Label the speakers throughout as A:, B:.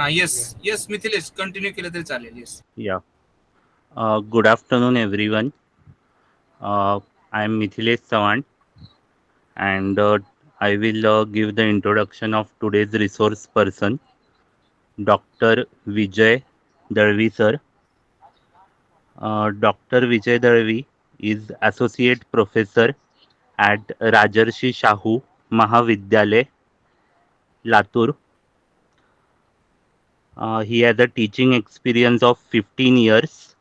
A: Yes, Mithilesh, continue केलं तरी चालेल. Yes.
B: Yeah. Good afternoon, everyone. I am Mithilesh Sawan, and I will give the introduction of today's resource person, Dr. Vijay Dalvi, sir. Dr. Vijay Dalvi is Associate Professor at Rajarshi Shahu Mahavidyalay, Latur. He has a teaching experience of 15 years.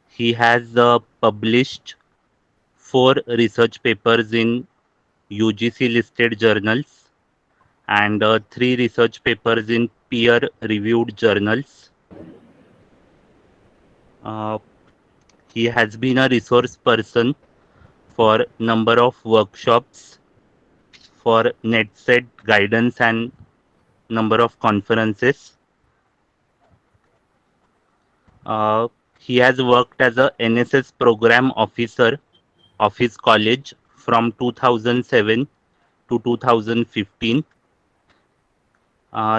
B: He has published 4 research papers in UGC listed journals and 3 research papers in peer reviewed journals. Uh, he has been a resource person for number of workshops, for NetSet guidance and number of conferences. Uh, he has worked as a NSS program officer of his college from 2007 to 2015.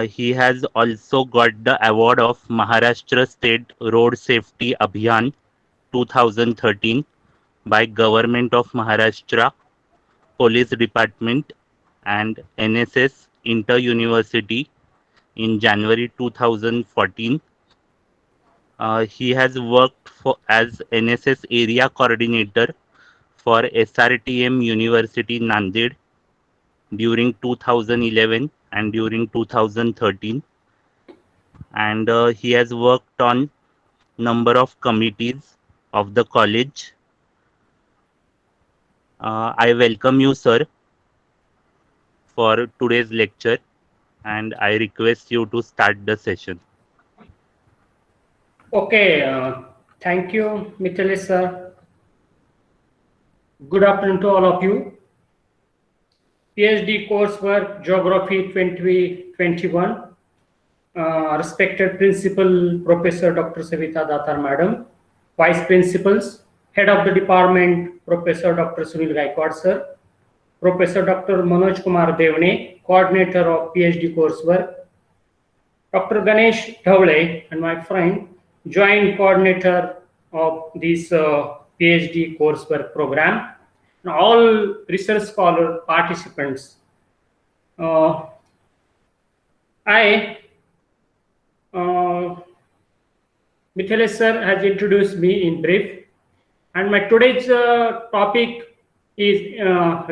B: He has also got the award of Maharashtra State Road Safety Abhiyan 2013 by Government of Maharashtra, Police Department and NSS Inter-University in January 2014. He has worked as NSS Area Coordinator for SRTM University Nanded during 2011 and during 2013, and he has worked on number of committees of the college. I welcome you, sir, for today's lecture, and I request you to start the session.
C: Okay, thank you, Mithilesh sir. Good afternoon to all of you. PhD coursework Geography 2021. Respected Principal Professor Dr. Savita Datar Madam, Vice Principals, Head of the Department Professor Dr. Sunil Gaikwad Sir, Professor Dr. Manojkumar Devne, Coordinator of PhD coursework, Dr. Ganesh Dhawale and my friend, Joint Coordinator of this PhD coursework program, and all research scholar participants. Mithilesh sir has introduced me in brief, and my today's topic is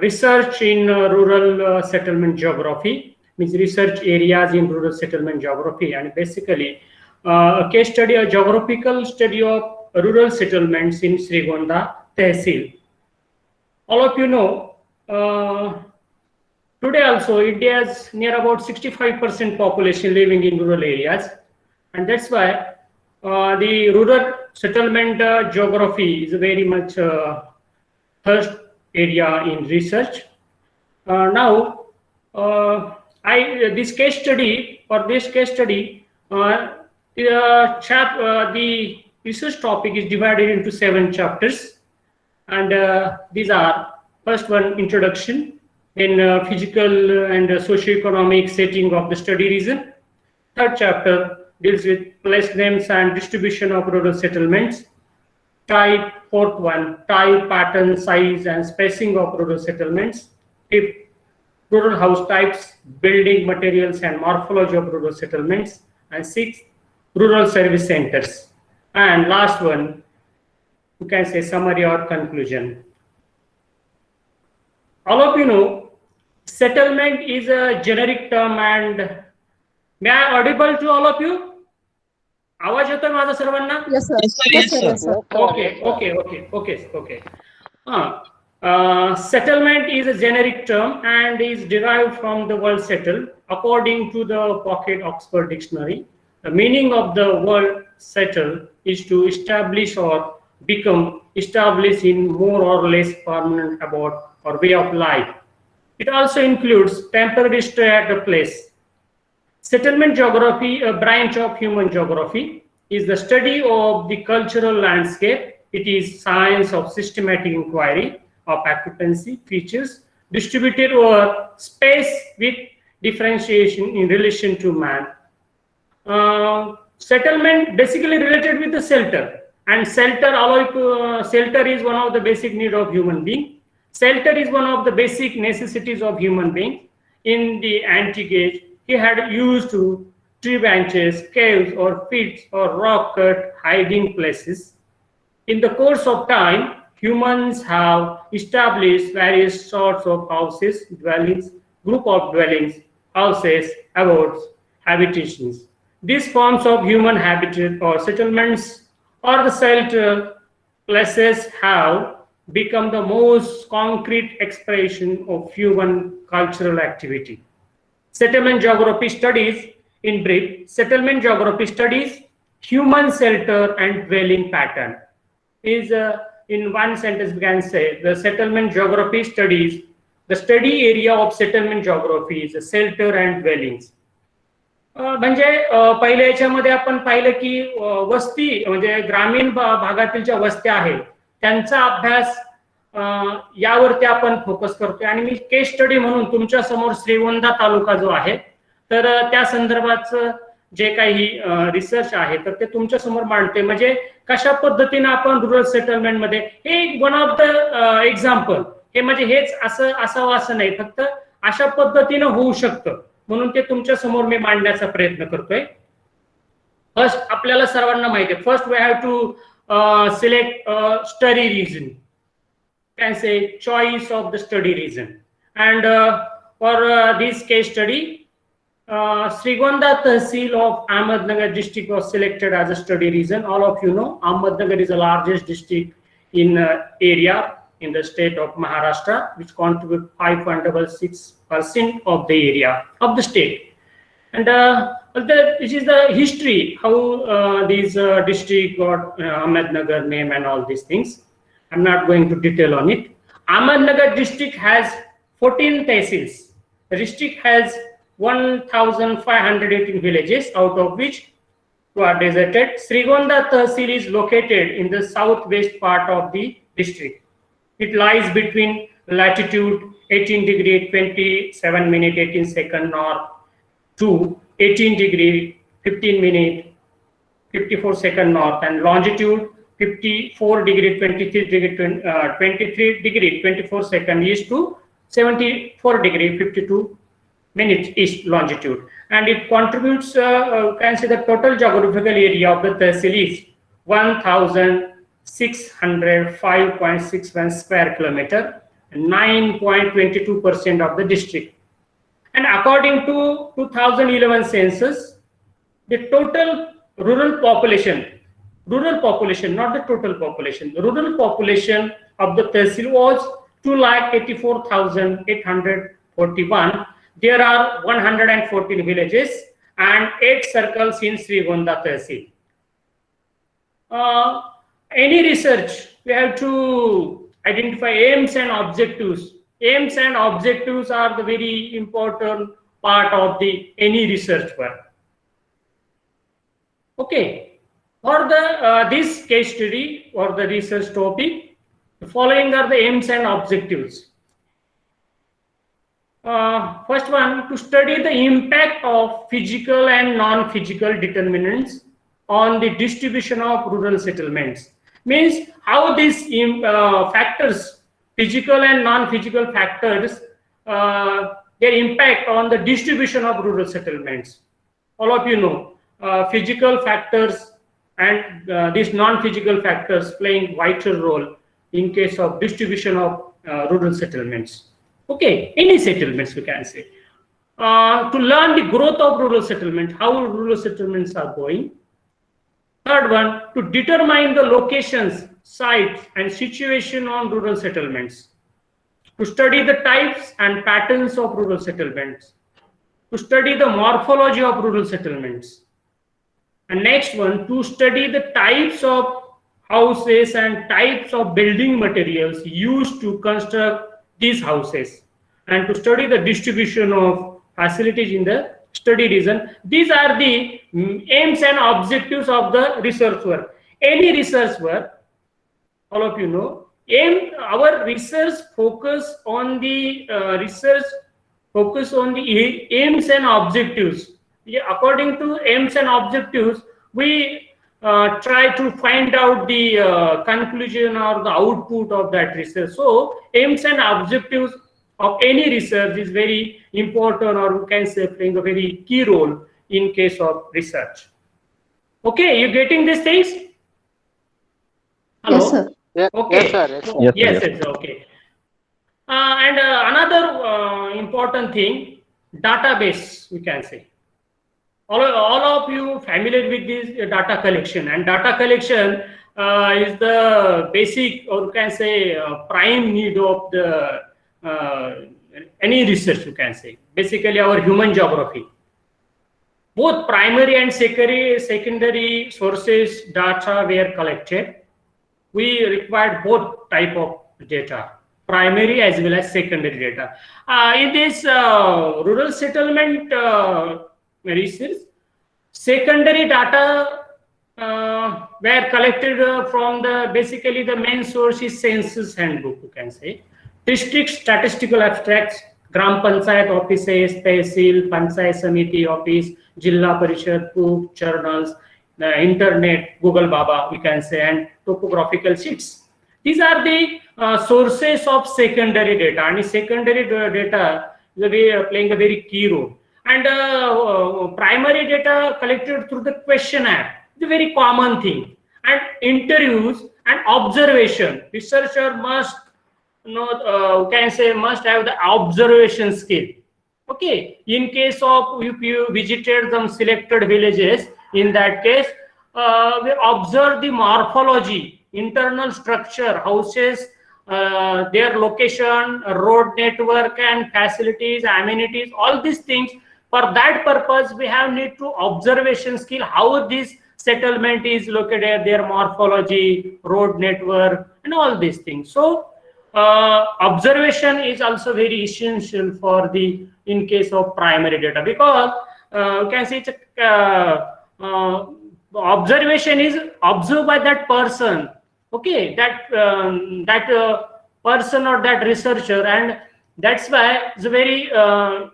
C: research in rural settlement geography, means research areas in rural settlement geography, and basically a case study, a geographical study of rural settlements in Srigonda Tehsil. All of you know, today also India has near about 65% population living in rural areas, and that's why the rural settlement geography is a very much first area in research. Now, this case study, the research topic is divided into 7 chapters, and these are: first one, introduction, then physical and socio-economic setting of the study region. Third chapter deals with place names and distribution of rural settlements. Type, fourth one, type, pattern, size and spacing of rural settlements. Fifth, rural house types, building materials and morphology of rural settlements. And sixth, rural service centers. And last one, you can say summary or conclusion. All of you know, settlement is a generic term, and may I audible to all of you? आवाज येतोय माझा सर्वांना?
D: Yes, sir. Yes, sir.
C: Okay. Settlement is a generic term and is derived from the word settle. According to the Pocket Oxford Dictionary, the meaning of the word settle is to establish or become established in more or less permanent abode or way of life. It also includes temporary stay at a place. Settlement geography, a branch of human geography, is the study of the cultural landscape. It is science of systematic inquiry of occupancy features distributed over space with differentiation in relation to man. Settlement basically related with the shelter, and shelter is one of the basic need of human being. Shelter is one of the basic necessities of human being. In the antique age, he had used to tree branches, caves, or pits, or rock-cut hiding places. In the course of time, humans have established various sorts of houses, dwellings, group of dwellings, houses, abodes, habitations. These forms of human habitat or settlements or the shelter places have become the most concrete expression of human cultural activity. Settlement geography studies, in brief, settlement geography studies human shelter and dwelling pattern. Is in one sentence we can say the settlement geography studies the study area of settlement geography is shelter and dwellings. म्हणजे पहिल्या याच्यामध्ये आपण पाहिलं की वस्ती म्हणजे ग्रामीण भागातील ज्या वस्त्या आहेत त्यांचा अभ्यास यावरती आपण फोकस करतोय आणि मी केस स्टडी म्हणून तुमच्या समोर श्रीगोंदा तालुका जो आहे तर त्या संदर्भाचं जे काही रिसर्च आहे तर ते तुमच्या समोर मांडते. म्हणजे कशा पद्धतीने आपण रुरल सेटलमेंट मध्ये हे वन ऑफ द एक्झाम्पल हे म्हणजे हेच असं असावं असं नाही, फक्त अशा पद्धतीने होऊ शकतं म्हणून ते तुमच्या समोर मी मांडण्याचा प्रयत्न करतोय. फर्स्ट आपल्याला सर्वांना माहिती आहे, first we have to select study region, can say choice of the study region, and for this case study Srigonda Tehsil of Ahmednagar district was selected as a study region. All of you know Ahmednagar is the largest district in area in the state of Maharashtra, which contribute 5.6% of the area of the state. And this is the history how these district got Ahmednagar name and all these things. I'm not going to detail on it. Ahmednagar district has 14 tehsils. The district has 1,518 villages, out of which 2 are deserted. Srigonda Tehsil is located in the southwest part of the district. It lies between latitude 18 degree 27 minute 18 second north to 18 degree 15 minute 54 second north, and longitude 54 degree 23 degree 24 second east to 74 degree 52 minutes east longitude, and it contributes can say the total geographical area of the tehsil is 1,605.61 square kilometer, 9.22% of the district. And according to 2011 census, the total rural population, not the total population, the rural population of the tehsil was 2,84,841. There are 114 villages and 8 circles in Srigonda Tehsil. Any research, we have to identify aims and objectives. Aims and objectives are the very important part of the any research work. Okay, for the this case study or the research topic, the following are the aims and objectives. First one, to study the impact of physical and non-physical determinants on the distribution of rural settlements. Means how these factors, physical and non-physical factors, their impact on the distribution of rural settlements. All of you know physical factors and these non-physical factors playing vital role in case of distribution of rural settlements. Okay, any settlements we can say. To learn the growth of rural settlement, how rural settlements are going. Third one, to determine the locations, sites, and situation on rural settlements. To study the types and patterns of rural settlements. To study the morphology of rural settlements. And next one, to study the types of houses and types of building materials used to construct these houses, and to study the distribution of facilities in the study region. These are the aims and objectives of the research work. Any research work, all of you know, our research focus on the research focus on the aims and objectives. According to aims and objectives, we try to find out the conclusion or the output of that research. So aims and objectives of any research is very important, or we can say playing a very key role in case of research. Okay, you getting these things? Hello?
D: Yes, sir.
C: Okay.
E: Yes, sir. Yes, sir.
C: Yes, yes, okay. And another important thing, database, we can say. All of you familiar with this data collection, and data collection is the basic, or you can say prime need of the any research, you can say. Basically our human geography. Both primary and secondary sources data were collected. We required both type of data, primary as well as secondary data. In this rural settlement research, secondary data were collected from basically the main source is census handbook, you can say. District statistical abstracts, Gram Panchayat offices, Tehsil, Panchayat Samiti office, Jilla Parishad book, journals, the internet, Google Baba, we can say, and topographical sheets. These are the sources of secondary data, and secondary data is playing a very key role. And primary data collected through the questionnaire is a very common thing. And interviews and observation, researcher must can say must have the observation skill. Okay, in case of if you visited some selected villages, in that case we observe the morphology, internal structure, houses, their location, road network and facilities, amenities, all these things. For that purpose we have need to observation skill, how this settlement is located, their morphology, road network and all these things. So observation is also very essential for the in case of primary data, because you can see observation is observed by that person. Okay, that person or that researcher, and that's why it's very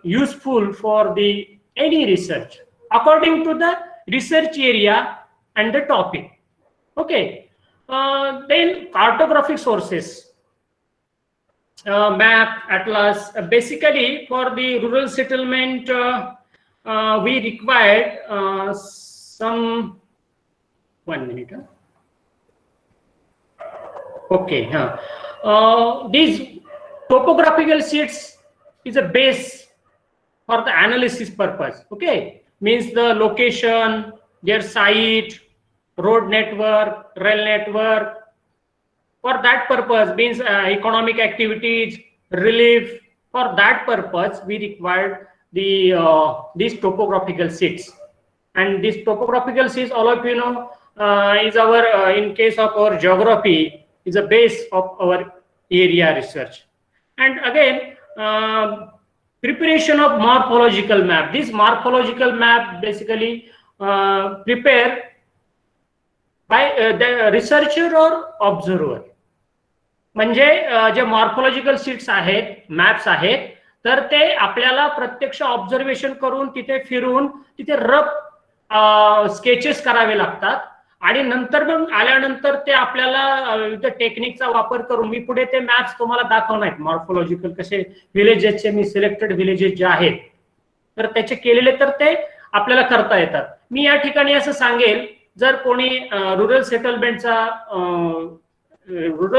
C: useful for the any research according to the research area and the topic. Okay, then cartographic sources. Map, atlas, basically for the rural settlement we required some 1 minute. Okay, these topographical sheets is a base for the analysis purpose. Okay, means the location, their site, road network, rail network. For that purpose, means economic activities, relief. For that purpose, we required the these topographical sheets. And these topographical sheets, all of you know, is our in case of our geography, is a base of our area research. And again, preparation of morphological map. This morphological map basically prepared by the researcher or observer. म्हणजे जे morphological sheets आहेत, maps आहेत, तर ते आपल्याला प्रत्यक्ष observation करून तिथे फिरून तिथे रफ स्केचेस करावे लागतात, आणि नंतर मग आल्यानंतर ते आपल्याला विविध टेक्निकचा वापर करून मी पुढे ते मॅप्स तुम्हाला दाखवणार आहेत. मॉर्फोलॉजिकल कसे विलेजेसचे मी सिलेक्टेड विलेजेस जे आहेत तर त्याचे केलेले तर ते आपल्याला करता येतात. मी या ठिकाणी असं सांगेल, जर कोणी रुरल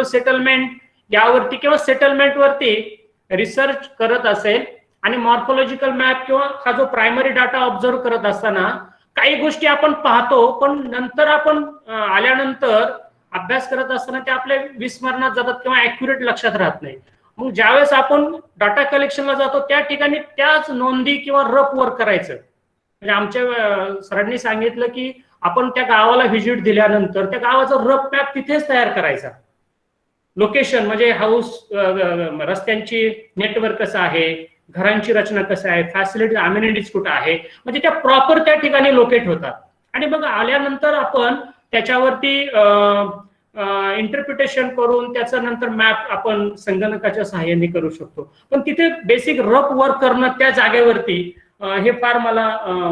C: सेटलमेंट यावरती किंवा सेटलमेंट वरती रिसर्च करत असेल आणि मॉर्फोलॉजिकल मॅप किंवा हा जो प्रायमरी डाटा ऑब्झर्व करत असताना काही गोष्टी आपण पाहतो, पण नंतर आपण आल्यानंतर अभ्यास करत असताना ते आपल्या विस्मरणात जातात किंवा ऍक्युरेट लक्षात राहत नाही. मग ज्यावेळेस आपण डाटा कलेक्शनला जातो त्या ठिकाणी त्याच नोंदी किंवा रफ वर्क करायचं. म्हणजे आमच्या सरांनी सांगितलं की आपण त्या गावाला व्हिजिट दिल्यानंतर त्या गावाचा रफ मॅप तिथेच तयार करायचा. लोकेशन म्हणजे हाऊस, रस्त्यांची नेटवर्क कसं आहे, घरांची रचना कसं आहे, फॅसिलिटीज अम्युनिटीज कुठं आहे, म्हणजे त्या प्रॉपर त्या ठिकाणी लोकेट होतात. आणि मग आल्यानंतर आपण त्याच्यावरती इंटरप्रिटेशन करून त्याचं नंतर मॅप आपण संगणकाच्या सहाय्याने करू शकतो. पण तिथे बेसिक रफ वर्क करणं त्या जागेवरती हे फार मला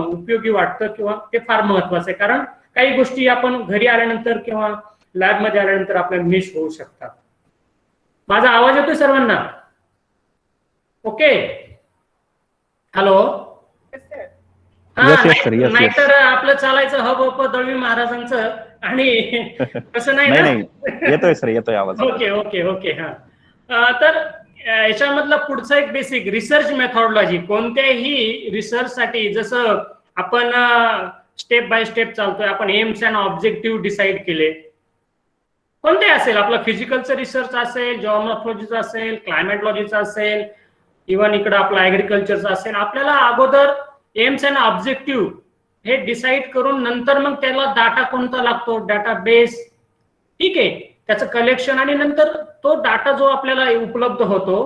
C: उपयोगी वाटतं किंवा ते फार महत्वाचं आहे. कारण काही गोष्टी आपण घरी आल्यानंतर किंवा लॅबमध्ये आल्यानंतर आपल्याला मिस होऊ शकतात. माझा आवाज येतोय सर्वांना? Okay, hello. नाहीतर आपलं चालायचं हब दळवी महाराजांचं आणि तसं नाही ना.
E: येतोय सर, येतोय आवाज.
C: Okay okay okay. हा, तर याच्यामधला पुढचा एक बेसिक रिसर्च मेथॉडॉलॉजी. कोणत्याही रिसर्च साठी जसं आपण स्टेप बाय स्टेप चालतोय, आपण एम्स अँड ऑब्जेक्टिव्ह डिसाईड केले, कोणते असेल, आपला फिजिकलचं रिसर्च असेल, जॉग्राफॉलॉजीचा असेल, क्लायमेटॉलॉजीचा असेल, इव्हन इकडं आपला ऍग्रिकल्चरचा असेल, आपल्याला अगोदर एम्स अँड ऑब्जेक्टिव्ह हे डिसाईड करून नंतर मग त्याला डाटा कोणता लागतो, डाटा बेस, ठीक आहे, त्याचं कलेक्शन, आणि नंतर तो डाटा जो आपल्याला उपलब्ध होतो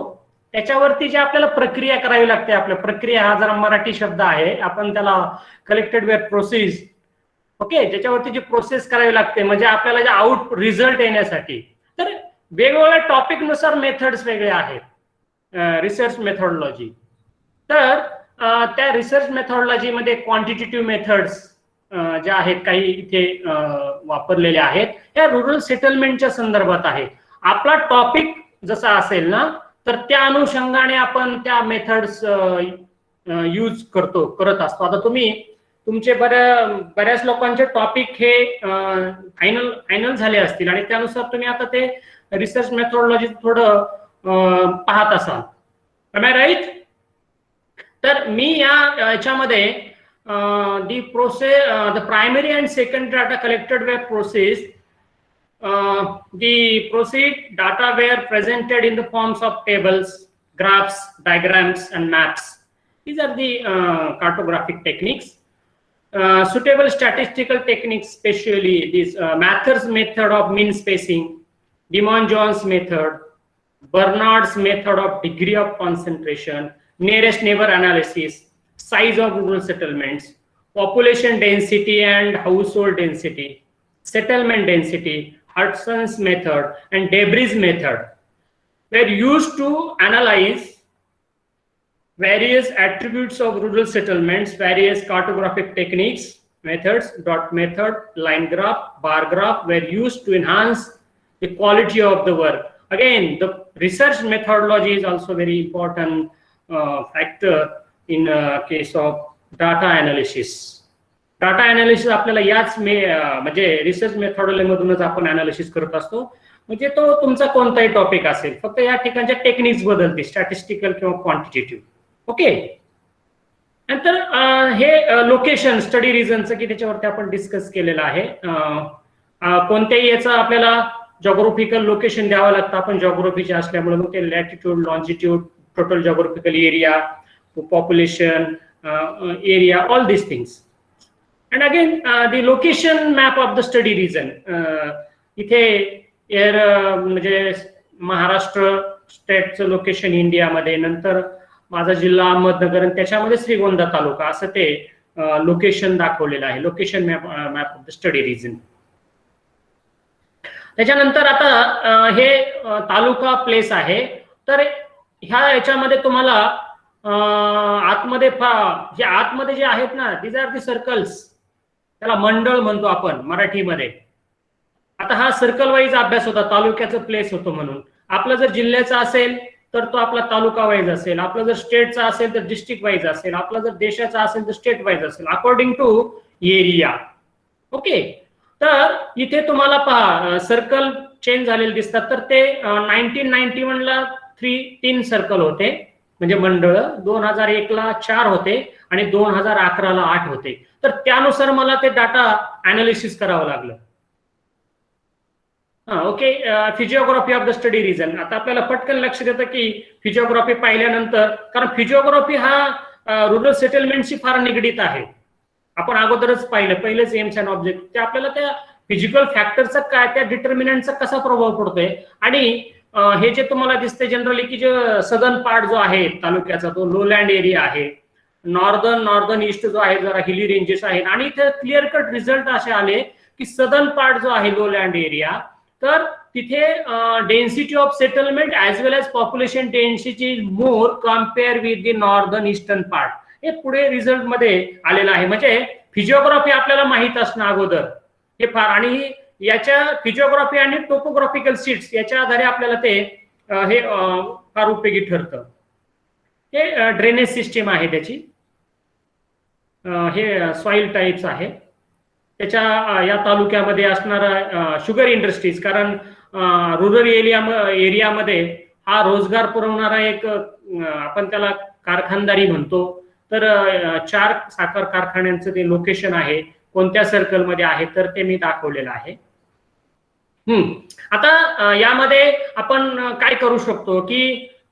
C: त्याच्यावरती जे आपल्याला प्रक्रिया करावी लागते. आपल्या प्रक्रिया हा जरा मराठी शब्द आहे, आपण त्याला कलेक्टेड वेअर प्रोसेस, ओके, ज्याच्यावरती जी प्रोसेस करावी लागते म्हणजे आपल्याला जे आउट रिझल्ट येण्यासाठी. तर वेगवेगळ्या टॉपिक नुसार मेथड्स वेगळे आहेत रिसर्च मेथॉडॉलॉजी. तर त्या रिसर्च मेथॉडॉलॉजी मध्ये क्वांटिटेटिव्ह मेथड्स ज्या आहेत काही इथे वापरलेले आहेत, त्या रूरल सेटलमेंटच्या संदर्भात आहे. आपला टॉपिक जसा असेल ना, तर त्या अनुषंगाने आपण त्या मेथड्स यूज करत असतो. आता तुम्ही तुमचे बऱ्याच लोकांचे टॉपिक हे फायनल झाले असतील आणि त्यानुसार तुम्ही आता ते रिसर्च मेथॉडॉलॉजी थोडं पाहत असाल. Am I right? तर मी याच्यामध्ये the primary and second data collected were processed. The proceed data were presented in the forms of tables, graphs, diagrams, and maps. These are the cartographic techniques. Suitable statistical techniques, especially this Mather's method of mean spacing, Dimon-Jones method, Bernard's method of degree of concentration, nearest neighbor analysis, size of rural settlements, population density and household density, settlement density, Hudson's method, and Debris method were used to analyze various attributes of rural settlements. Various cartographic techniques, methods, dot method, line graph, bar graph were used to enhance the quality of the work. Again, the research methodology is also very important factor in case of data analysis. Data analysis आपल्याला याच म्हणजे research मेथॉडॉलॉजी मधूनच आपण analysis करत असतो. म्हणजे तो तुमचा कोणताही टॉपिक असेल, फक्त या ठिकाणच्या टेक्निक्स बदलते, स्टॅटिस्टिकल किंवा क्वांटिटेटिव्ह. ओके, नंतर हे लोकेशन स्टडी रिजनचं की त्याच्यावरती आपण डिस्कस केलेलं आहे. कोणत्याही याचा आपल्याला जॉग्राफिकल लोकेशन द्यावं लागतं. आपण जॉग्राफीचे असल्यामुळे मग ते latitude, longitude, total geographical area, population, area, all these things. And again, the location map of the study region. इथे म्हणजे महाराष्ट्र स्टेटचं लोकेशन इंडियामध्ये, नंतर माझा जिल्हा अहमदनगर आणि त्याच्यामध्ये श्रीगोंदा तालुका, असं ते लोकेशन दाखवलेलं आहे. Location map of the study region. त्याच्यानंतर आता हे तालुका प्लेस आहे. तर ह्या याच्यामध्ये तुम्हाला आतमध्ये आतमध्ये जे आहेत ना, दीज आर दी सर्कल्स, त्याला मंडळ म्हणतो आपण मराठीमध्ये. आता हा सर्कल वाईज अभ्यास होता, तालुक्याचं प्लेस होतो म्हणून. आपला जर जिल्ह्याचा असेल तर तो आपला तालुका वाईज असेल, आपला जर स्टेटचा असेल तर डिस्ट्रिक्ट वाईज असेल, आपला जर देशाचा असेल तर स्टेट वाईज असेल, अकॉर्डिंग टू एरिया. ओके, तर इथे तुम्हाला पहा सर्कल चेंज झालेले दिसतात. तर ते 1991 ला 3 सर्कल होते म्हणजे मंडळ, 2001 ला 4 होते आणि 2011 ला 8 होते. तर त्यानुसार मला ते डाटा अनालिसिस करावं लागलं. Okay, physiography of the study region. आता आपल्याला पटकन लक्षात येतं की फिजिओग्राफी पाहिल्यानंतर, कारण फिजिओग्राफी हा रुरल सेटलमेंटशी फार निगडीत आहे. आपण अगोदरच पहिलेच एम्स अँड ऑब्जेक्ट, ते आपल्याला त्या फिजिकल फॅक्टरचा काय, त्या डिटर्मिनंटचा कसा प्रभाव पडतोय. आणि हे जे तुम्हाला दिसते जनरली की जो सदर्न पार्ट जो आहे तालुक्याचा तो लोलँड एरिया आहे, नॉर्दर्न ईस्ट जो आहे जरा हिली रेंजेस आहेत. आणि इथे क्लिअर कट रिझल्ट असे आले की सदर्न पार्ट जो आहे लोलँड एरिया तर तिथे density of settlement as well as population density more compare with the northern eastern part. हे पुढे रिझल्ट मध्ये आलेलं आहे. म्हणजे फिजिओग्राफी आपल्याला माहित असणं अगोदर हे फार, आणि याच्या फिजिओग्राफी आणि टोपोग्राफिकल सीट्स याच्या आधारे आपल्याला ते हे फार उपयोगी ठरतं. हे ड्रेनेज सिस्टीम आहे त्याची, हे सॉइल टाइप्स आहे त्याच्या. या तालुक्यामध्ये असणारा शुगर इंडस्ट्रीज, कारण रुरल एरियामध्ये हा रोजगार पुरवणारा एक आपण त्याला कारखानदारी म्हणतो. तर 4 साखर कारखान्यांचं ते लोकेशन आहे, कोणत्या सर्कलमध्ये आहे तर ते मी दाखवलेलं आहे. आता यामध्ये आपण काय करू शकतो की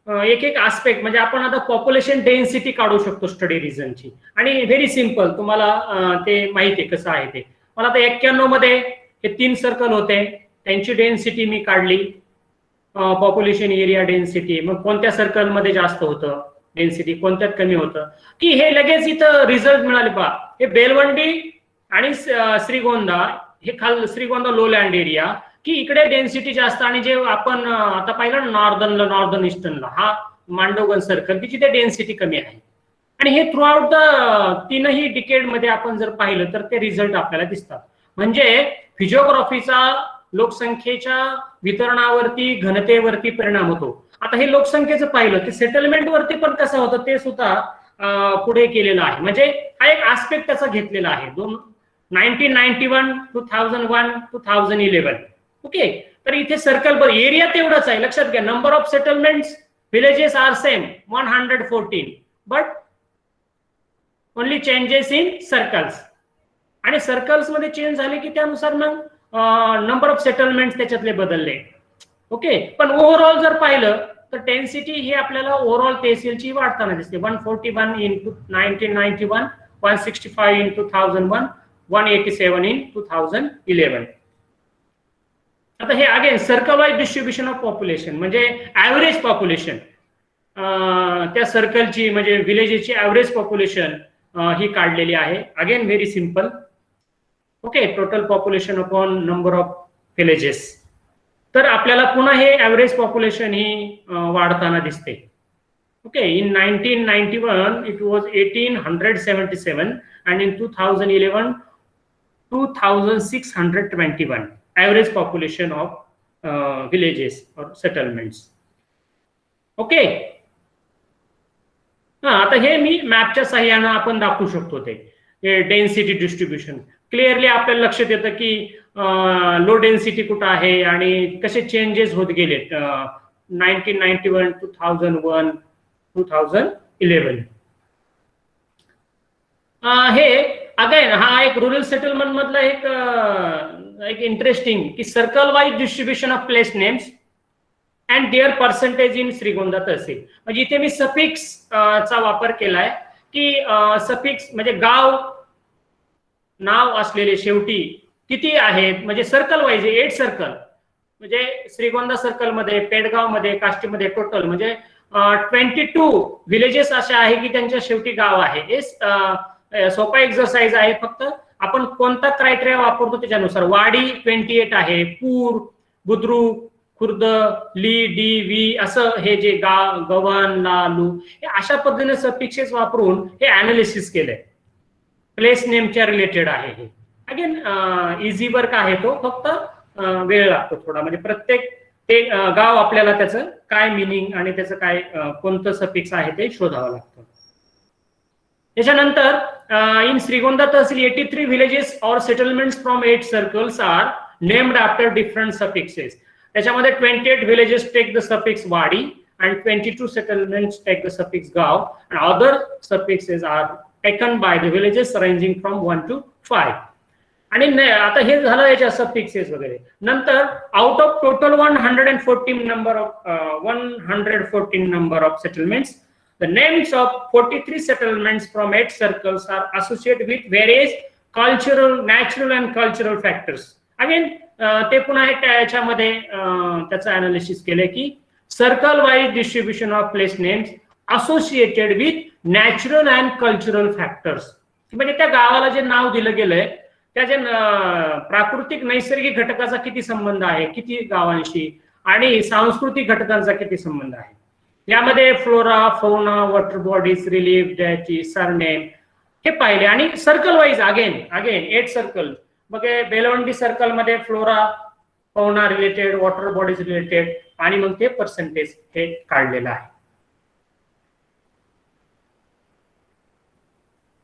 C: एक एक आस्पेक्ट, म्हणजे आपण आता पॉप्युलेशन डेन्सिटी काढू शकतो स्टडी रिझनची, आणि व्हेरी सिम्पल, तुम्हाला ते माहिती आहे कसं आहे ते. मला आता 91 मध्ये हे 3 सर्कल होते, त्यांची डेन्सिटी मी काढली, पॉप्युलेशन एरिया डेन्सिटी. मग कोणत्या सर्कलमध्ये जास्त होतं डेन्सिटी, कोणत्यात कमी होतं, की हे लगेच इथं रिझल्ट मिळाले. पहा, हे बेलवंडी आणि श्रीगोंदा, हे श्रीगोंदा लोलँड एरिया, की इकडे डेन्सिटी जास्त, आणि जे आपण आता पाहिलं नॉर्दर्न ईस्टर्नला हा मांडवगन सर्कल, की जिथे डेन्सिटी कमी आहे. आणि हे थ्रू आउट द 3ही डिकेड मध्ये आपण जर पाहिलं तर ते रिझल्ट आपल्याला दिसतात. म्हणजे फिजिओग्राफीचा लोकसंख्येच्या वितरणावरती, घनतेवरती परिणाम होतो. आता हे लोकसंख्येचं पाहिलं ते सेटलमेंट वरती पण कसं होतं ते सुद्धा पुढे केलेलं आहे. म्हणजे हा एक आस्पेक्ट त्याचा घेतलेला आहे. 1991, 2001, 2011. ओके, तर इथे सर्कल एरिया तेवढाच आहे, लक्षात घ्या. Number of settlements villages are same 114, but only changes in circles. आणि सर्कल्स मध्ये चेंज झाले की त्यानुसार मग नंबर ऑफ सेटलमेंट्स त्याच्यातले बदलले. ओके, पण ओव्हरऑल जर पाहिलं तर डेन्सिटी ही आपल्याला ओव्हरऑल तहसीलची वाढताना दिसते. 141 इन 1991, 165 इन 2001, 187 इन 2011. आता हे again circle wise distribution of population, म्हणजे ऍव्हरेज पॉप्युलेशन त्या सर्कलची, म्हणजे विलेजेसची ऍव्हरेज पॉप्युलेशन ही काढलेली आहे. Again very simple. Okay, total population upon number of villages. तर आपल्याला पुन्हा हे ऍव्हरेज पॉप्युलेशन ही वाढताना दिसते. ओके, in 1991 it was 1877 and in 2011 2621 average population of villages or settlements. Okay, आता हे मी मॅपच्या साह्यानं आपण दाखवू शकतो. ते डेन्सिटी डिस्ट्रीब्युशन क्लिअरली आपल्याला लक्षात येतं की लो डेन्सिटी कुठं आहे आणि कसे चेंजेस होत गेलेत 1991, 2001, 2011. हे अगेन हा एक रुरल सेटलमेंट मधला एक इंटरेस्टिंग की circle wise distribution of place names and their percentage in Shrigonda tehsil. म्हणजे इथे मी सफिक्स चा वापर केलाय की सफिक्स म्हणजे गाव नाव असलेले शेवटी किती आहेत, म्हणजे सर्कल वाईज 8 सर्कल, म्हणजे श्रीगोंदा सर्कल मध्ये, पेडगाव मध्ये, काष्टीमध्ये टोटल म्हणजे 22 विलेजेस असे आहे की त्यांच्या शेवटी गाव आहे. हे सोपा एक्सरसाइज आहे, फक्त आपण कोणता क्रायटेरिया वापरतो त्याच्यानुसार. वाडी 28 आहे, पूर, बुद्रुक, खुर्द, ली, डी, वी असं हे जे गव्हाण, लालू हे अशा पद्धतीने सफिक्सेस वापरून हे अनालिसिस केलंय. प्लेस नेमच्या रिलेटेड आहे हे. अगेन इझी वर्क आहे तो, फक्त वेळ लागतो थोडा. म्हणजे प्रत्येक ते गाव आपल्याला त्याचं काय मिनिंग आणि त्याचं काय कोणतं सफिक्स आहे ते शोधावं लागतं. त्याच्यानंतर in Shrigonda tehsil 83 villages or settlements from 8 circles are named after different suffixes. त्याच्यामध्ये 28 villages take the suffix wadi and 22 settlements take the suffix gav and other suffixes are taken by the villages ranging from 1 to 5. आणि आता हे झालं याच्या suffixes वगैरे. नंतर out of total 114 number of settlements, the names of 43 settlements from 8 circles are associated with various cultural, natural and cultural factors. Again ते पुन्हा याच्यामध्ये त्याचं अनालिसिस केलंय की circle wise distribution of place names associated with natural and cultural factors. म्हणजे त्या गावाला जे नाव दिलं गेलंय त्याच्या प्राकृतिक नैसर्गिक घटकाचा किती संबंध आहे, किती गावांशी, आणि सांस्कृतिक घटकांचा किती संबंध आहे. यामध्ये flora, fauna, water bodies, relief, deity, surname हे पाहिले. आणि सर्कल वाईज अगेन 8 सर्कल. मग बेलवंडी सर्कल मध्ये flora, fauna related, water bodies related, आणि मग ते पर्सेंटेज हे काढलेलं आहे.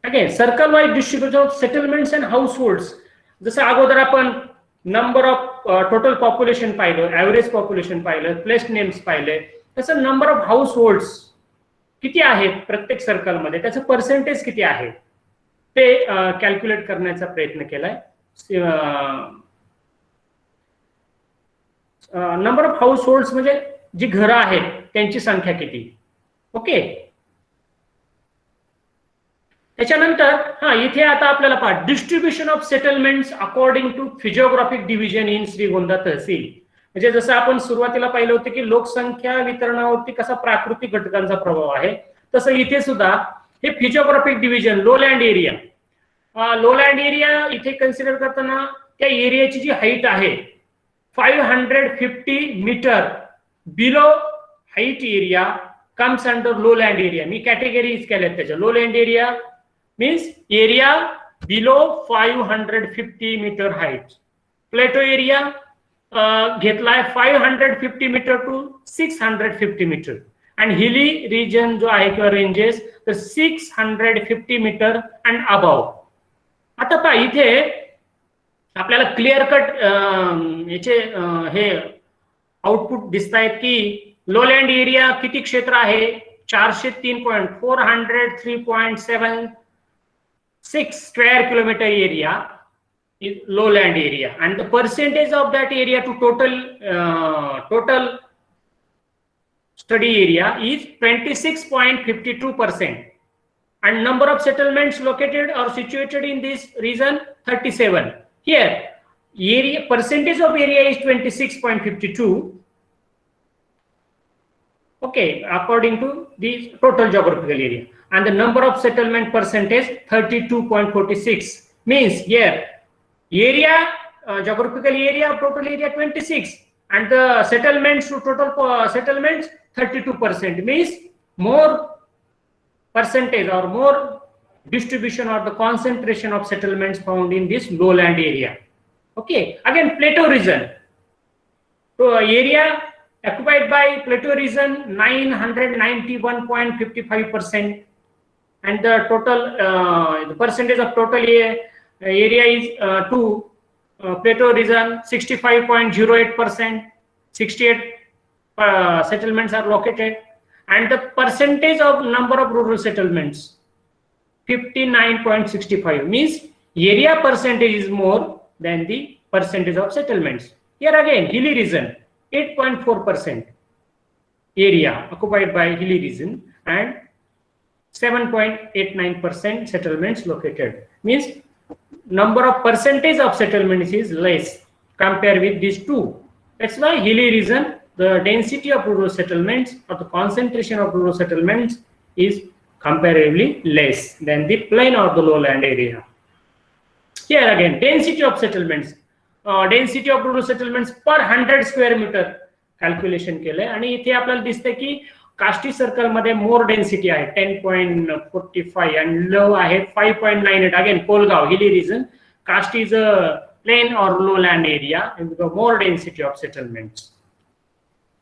C: Again circle wise distribution of settlements and households. जसं अगोदर आपण नंबर ऑफ टोटल पॉप्युलेशन पाहिलं, ऍव्हरेज पॉप्युलेशन पाहिलं, प्लेस नेम्स पाहिले, तसं नंबर ऑफ हाऊस होल्ड्स किती आहेत प्रत्येक सर्कलमध्ये, त्याचं पर्सेंटेज किती आहे ते कॅल्क्युलेट करण्याचा प्रयत्न केलाय. नंबर ऑफ हाऊस होल्ड्स म्हणजे जी घरं आहेत त्यांची संख्या किती. ओके. त्याच्यानंतर इथे आता आपल्याला पहा distribution of settlements according to physiographic division in Shrigonda tehsil. म्हणजे जसं आपण सुरुवातीला पाहिलं होतं की लोकसंख्या वितरणावरती कसा प्राकृतिक घटकांचा प्रभाव आहे, तसं इथे सुद्धा हे physiographic division lowland area. Lowland area इथे कन्सिडर करताना त्या एरियाची जी हाईट आहे 550 metre below height area comes under lowland area. मी कॅटेगरीज केल्यात त्याच्या. Lowland area means area below 550 meter height. Plateau area घेतलाय 550 मीटर टू 650 मीटर, आणि हिली रिजन जो आहे किंवा रेंजेस तर 650 मीटर अँड अबाव. आता पहा इथे आपल्याला क्लिअर कट याचे हे आउटपुट दिसत आहेत की लोलँड एरिया किती क्षेत्र आहे 403.403.7 6 square kilometer area is lowland area, and the percentage of that area to total study area is 26.52%, and number of settlements located or situated in this region 37. Here area percentage of area is 26.52. Okay, according to the total geographical area, and the number of settlement percentage 32.46, means here area geographical area of total area 26, and the settlements to total settlements 32%, means more percentage or more distribution or the concentration of settlements found in this lowland area. Okay, again plateau region, so area occupied by plateau region 991.55%, and the total the percentage of total area is to plateau region 65.08%. 68 settlements are located, and the percentage of number of rural settlements 59.65, means area percentage is more than the percentage of settlements. Here again hilly region 8.4% area occupied by hilly region, and 7.89% settlements located, means number of percentage of settlements is less compared with these two. That's why hilly region, the density of rural settlements or the concentration of rural settlements is comparatively less than the plain or the lowland area. Here again density of settlements, density of rural settlements पर 100 square metre calculation केलंय, आणि इथे आपल्याला दिसतंय की काष्टी circle मध्ये मोर density आहे 10.45 आणि लो आहे 5.98. Again Kolgaon hilly region, Kashti is a plain और lowland area with more density of settlements.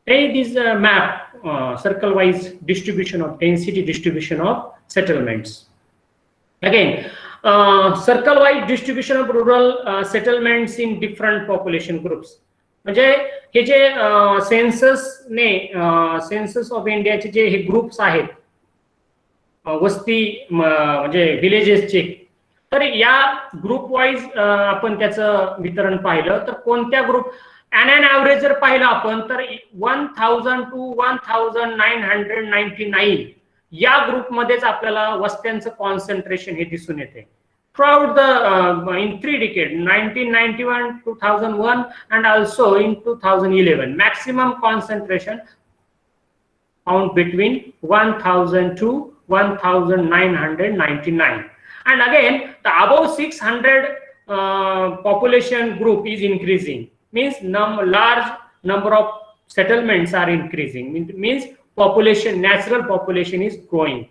C: It is a map, circle-wise distribution of density distribution of settlements. Again, circle-wise distribution of rural settlements in different population groups. म्हणजे हे जे census of इंडियाचे जे हे groups आहेत वस्ती म्हणजे विलेजेसचे, तर या group wise आपण त्याचं वितरण पाहिलं तर कोणत्या ग्रुप एन ॲव्हरेज जर पाहिलं आपण तर 1000 to 1999 या ग्रुपमध्येच आपल्याला वस्त्यांचं कॉन्सन्ट्रेशन हे दिसून येते. Throughout the in 3 decades 1991, 2001 and also in 2011 maximum concentration found between 1000 to 1999, and again the above 600 population group is increasing, means large number of settlements are increasing, means population, natural population is growing.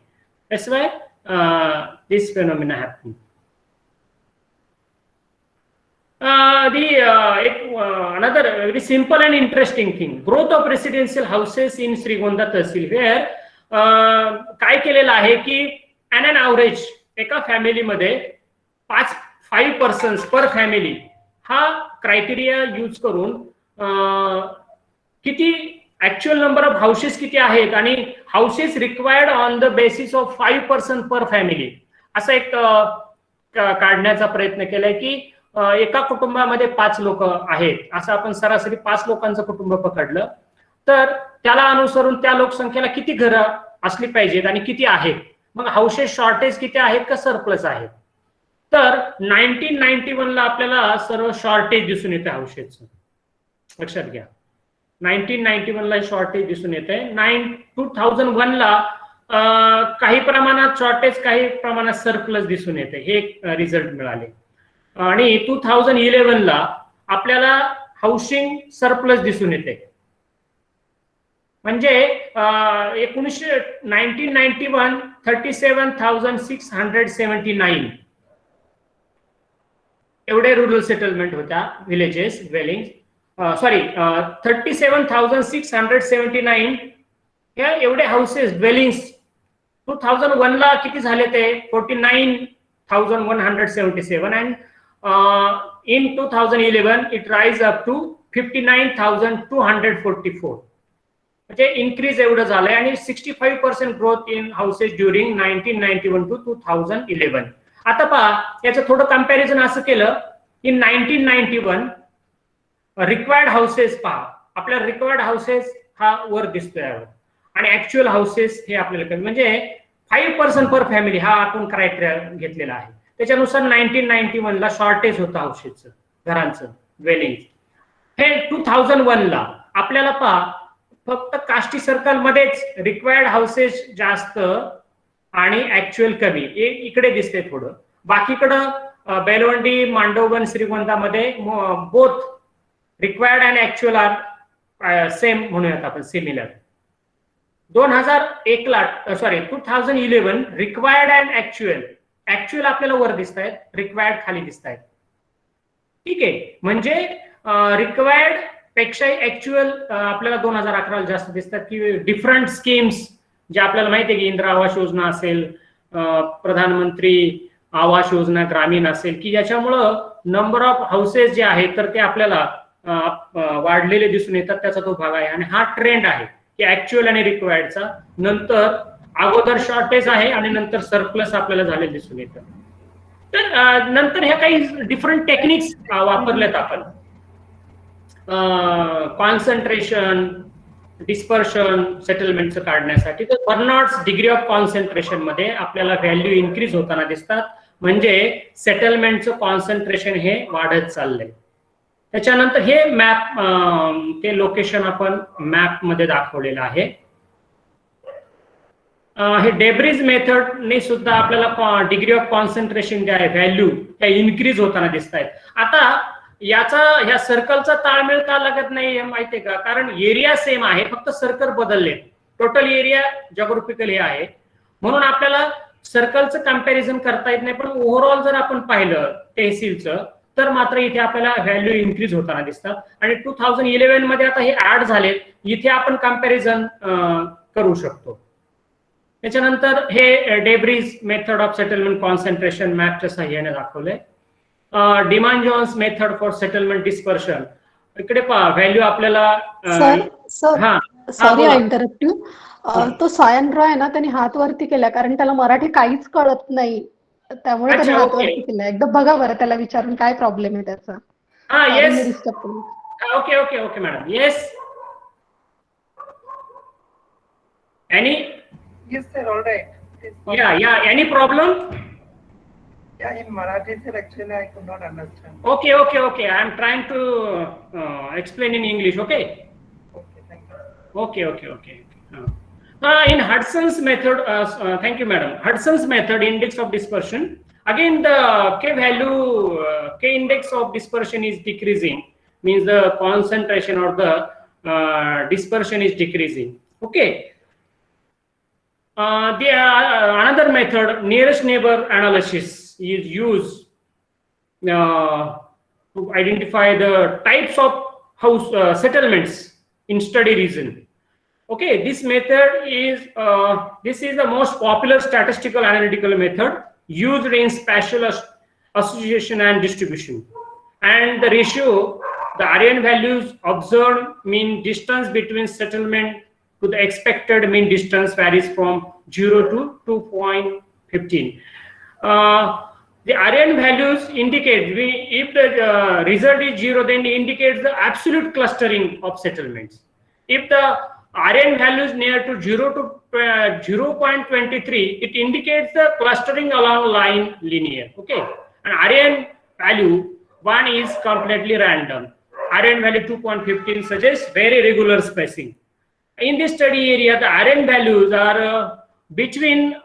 C: That's why this phenomena happen. Another very simple and interesting thing, growth of residential houses in Srigonda Tehsil, where काय केलेलं आहे की an an average एका फॅमिलीमध्ये 5 persons पर family हा criteria use करून किती ऍक्च्युअल नंबर ऑफ हाऊसेस किती आहेत आणि houses required on the basis of 5 person पर फॅमिली असं एक काढण्याचा प्रयत्न केलाय की एका कुटुंबामध्ये 5 लोक आहेत, असं आपण सरासरी 5 लोकांचं कुटुंब पकडलं तर त्याला अनुसरून त्या लोकसंख्येला किती घरं असली पाहिजेत आणि किती आहेत, मग हाऊसेस शॉर्टेज किती आहेत का सरप्लस आहेत. तर 1991 ला आपल्याला सर्व शॉर्टेज दिसून येते हाऊसेसचं, लक्षात घ्या. 1991 ला शॉर्टेज दिसून येते. 2001 ला काही प्रमाणात शॉर्टेज, काही प्रमाणात सरप्लस दिसून येते, हे रिझल्ट मिळाले. आणि 2011 ला आपल्याला हाऊसिंग सरप्लस दिसून येते. म्हणजे 1991 37,679 एवढे रुरल सेटलमेंट होत्या, विलेजेस ड्वेलिंग, सॉरी 37,679 हे एवढे हाऊसेस ड्वेलिंग्स. 2001 ला किती झाले ते 49,177 and in 2011 it rise up to 59,244. म्हणजे इन्क्रीज एवढं झालंय आणि 65% growth in houses during 1991 to 2011. आता पहा याचं थोडं कंपॅरिझन असं केलं की 1991 रिक्वायर्ड हाऊसेस पहा, आपल्याला रिक्वायर्ड हाऊसेस हा वर दिसतोय आणि ऍक्च्युअल हाऊसेस हे आपल्याला कमी, म्हणजे 5 पर्सन पर फॅमिली हा आपण क्रायटेरिया घेतलेला आहे. त्याच्यानुसार 1991 ला शॉर्टेज होतं हाऊसेसचं, घरांचं, ड्वेलिंग. हे 2001 ला आपल्याला पहा फक्त काष्टी सर्कल मध्येच रिक्वायर्ड हाऊसेस जास्त आणि ऍक्च्युअल कमी, इकडे दिसते थोडं. बाकीकडं बेलवंडी, मांडवगण, श्रीगोंदामध्ये both required and actual are same म्हणूयात आपण, सिमिलर. 2001 ला 2011 रिक्वायर्ड अँड ऍक्च्युअल आपल्याला वर दिसत आहेत, रिक्वायर्ड खाली दिसत आहेत. ठीक आहे, म्हणजे रिक्वायर्ड पेक्षा ऍक्च्युअल आपल्याला 2011 ला जास्त दिसतात. की डिफरंट स्कीम्स जे आपल्याला माहिती आहे की इंदिरा आवास योजना असेल, प्रधानमंत्री आवास योजना ग्रामीण असेल, की याच्यामुळं नंबर ऑफ हाऊसेस जे आहेत तर ते आपल्याला वाढलेले दिसून येतात, त्याचा तो भाग आहे. आणि हा ट्रेंड आहे की ऍक्च्युअल आणि रिक्वायर्डचा, नंतर अगोदर शॉर्टेज आहे आणि नंतर सरप्लस आपल्याला झाले दिसून येतं. तर नंतर ह्या काही डिफरंट टेक्निक्स वापरल्यात आपण, कॉन्सन्ट्रेशन, डिस्पर्शन सेटलमेंटचं काढण्यासाठी. तर बर्नॉट्स डिग्री ऑफ कॉन्सन्ट्रेशन मध्ये आपल्याला व्हॅल्यू इन्क्रीज होताना दिसतात, म्हणजे सेटलमेंटचं कॉन्सन्ट्रेशन हे वाढत चाललंय. त्याच्यानंतर हे मॅप, ते लोकेशन आपण मॅप मध्ये दाखवलेलं आहे. हे डेब्रिज मेथडने सुद्धा आपल्याला डिग्री ऑफ कॉन्सन्ट्रेशन जे आहे व्हॅल्यू त्या इन्क्रीज होताना दिसत आहेत. आता ह्या सर्कलचा ताळमेळ का लागत नाही माहितीये का, कारण एरिया सेम आहे, फक्त सर्कल बदलले, टोटल एरिया जॉग्राफिकल हे आहे, म्हणून आपल्याला सर्कलचं कम्पॅरिझन करता येत नाही. पण ओव्हरऑल जर आपण पाहिलं तहसीलचं तर मात्र इथे आपल्याला व्हॅल्यू इन्क्रीज होताना दिसतात. आणि 2011 मध्ये आता हे ऍड झाले, इथे आपण कम्पॅरिझन करू शकतो. त्याच्यानंतर हे Debridge method of settlement concentration मॅपच्या सहाय्याने दाखवलंय. Demangeon method for settlement dispersion, इकडे पहा व्हॅल्यू आपल्याला.
D: Sir sorry I interruptive. तो सायन रॉय आहे ना, त्यांनी हात वरती केला कारण त्याला मराठी काहीच कळत नाही, त्यामुळे त्याने हात वरती केला. एकदा बघा बरं, त्याला विचारून काय प्रॉब्लेम आहे त्याचा.
C: Okay okay okay madam. Yes, any?
E: Yes, sir. All right.
C: Yeah. Any problem?
E: Yeah, in Marathi, sir. Actually, I could not understand.
C: Okay. I am trying to explain in English. Okay.
E: Okay. Thank you.
C: Okay. In Hudson's method, thank you, madam. Hudson's method, index of dispersion. Again, the K value, K index of dispersion is decreasing, means the concentration or the dispersion is decreasing. Okay. Another method, nearest neighbor analysis, is used to identify the types of house settlements in study region. Okay, this method is the most popular statistical analytical method used in spatial association and distribution. And the ratio, the RN values observed mean distance between settlement to the expected mean distance varies from 0 to 2.15. The RN values indicate, if the result is 0, then it indicates the absolute clustering of settlements. If the RN values near to 0 to 0.23, it indicates the clustering along line linear. Okay, and RN value 1 is completely random. RN value 2.15 suggests very regular spacing. In this study area, the RN values are between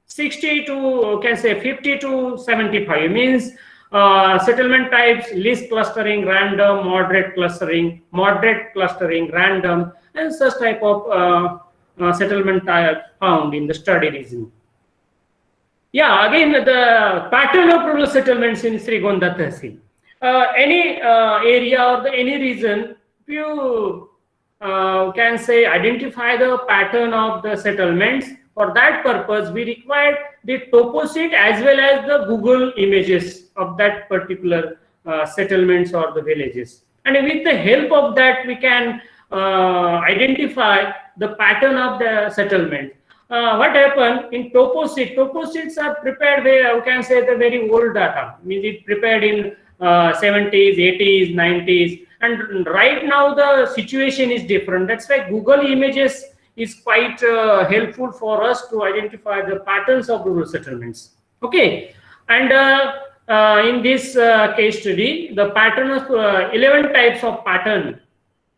C: 60 to, can say 50 to 75, means settlement types: least clustering, random, moderate clustering, random, and such type of settlement type found in the study region. Yeah, again, the pattern of rural settlements in Srigonda Tehsil. Any area or any region, if you can say identify the pattern of the settlements, for that purpose we require the topo sheet as well as the Google images of that particular settlements or the villages, and with the help of that we can identify the pattern of the settlement. What happened in topo sheet? Topo sheets are prepared where you can say the very old data, means it prepared in 70s, 80s, 90s, and right now the situation is different. That's why Google images is quite helpful for us to identify the patterns of rural settlements. Okay, and in this case study, the pattern of 11 types of pattern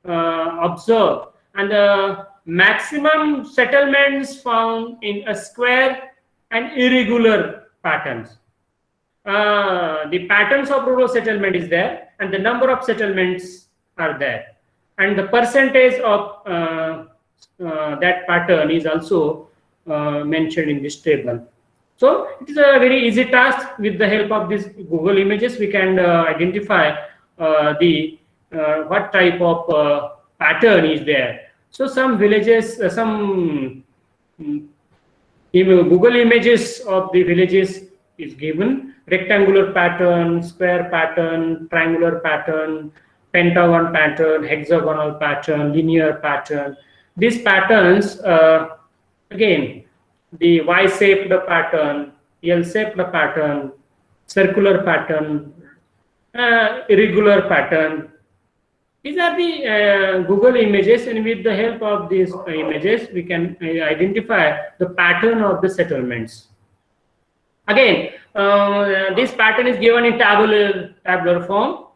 C: observed, and the maximum settlements found in a square and irregular patterns. The patterns of rural settlement is there, and the number of settlements are there, and the percentage of that pattern is also mentioned in this table. So it is a very easy task. With the help of these Google images, we can identify the what type of pattern is there. So some villages, some Google images of the villages is given: rectangular pattern, square pattern, triangular pattern, pentagon pattern, hexagonal pattern, linear pattern. These patterns, again, the Y-shaped pattern, L-shaped pattern, circular pattern, irregular pattern. These are the Google images, and with the help of these images, we can identify the pattern of the settlements. Again, this pattern is given in tabular form.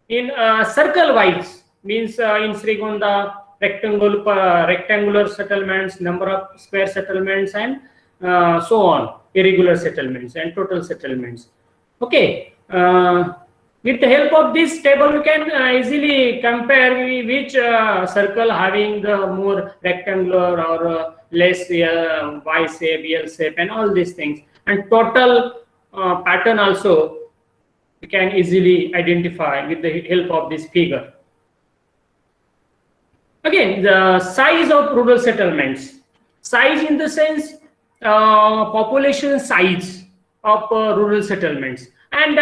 C: In circle-wise, means in Srigonda, rectangular settlements, number of square settlements, and so on, irregular settlements and total settlements. Okay, with the help of this table we can easily compare which circle having the more rectangular or less Y shape, L shape, and all these things, and total pattern also we can easily identify with the help of this figure. Again, the size of rural settlements. Size in the sense population size of rural settlements, and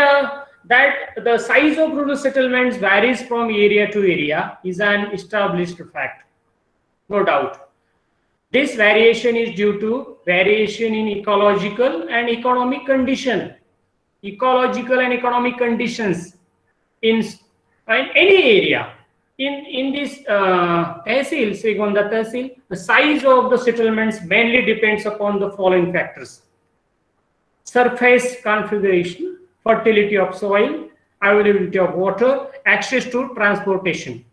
C: that the size of rural settlements varies from area to area is an established fact, no doubt. This variation is due to variation in ecological and economic condition. Ecological and economic conditions in any area. In this tehsil, Srigonda Tehsil, the size of the settlements mainly depends upon the following factors: surface configuration, fertility of soil, availability of water, access to transportation.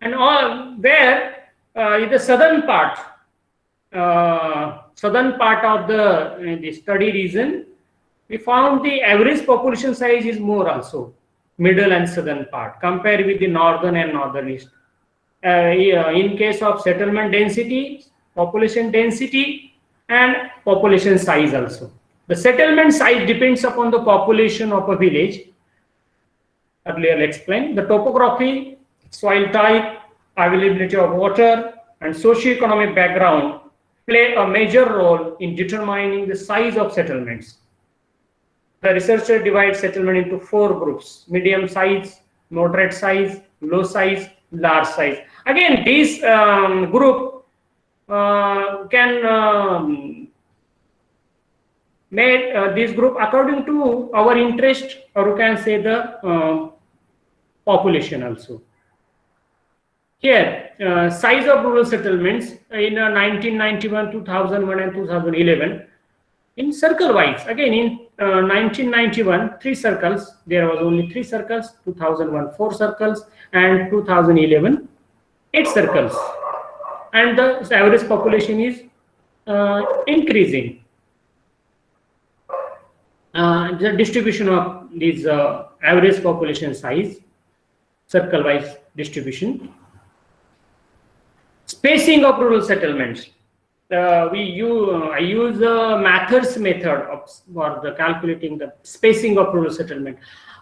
C: And all where in the southern part of the study region, we found the average population size is more also, middle and southern part, compared with the northern and northeast. In case of settlement density, population density, and population size also. The settlement size depends upon the population of a village. Earlier explained, the topography, soil type, availability of water, and socio-economic background play a major role in determining the size of settlements. The researcher divides settlement into 4 groups: medium size, moderate size, low size, large size. Again, this group can make this group according to our interest, or you can say the population also. Here, size of rural settlements in 1991, 2001, and 2011 in circle wise. Again, in 1991, 3 circles. There was only 3 circles. 2001, 4 circles, and 2011, 8 circles. And the average population is increasing. The distribution of these average population size, circle-wise distribution. Spacing of rural settlements. I use the Mathers method for the calculating the spacing of rural settlement.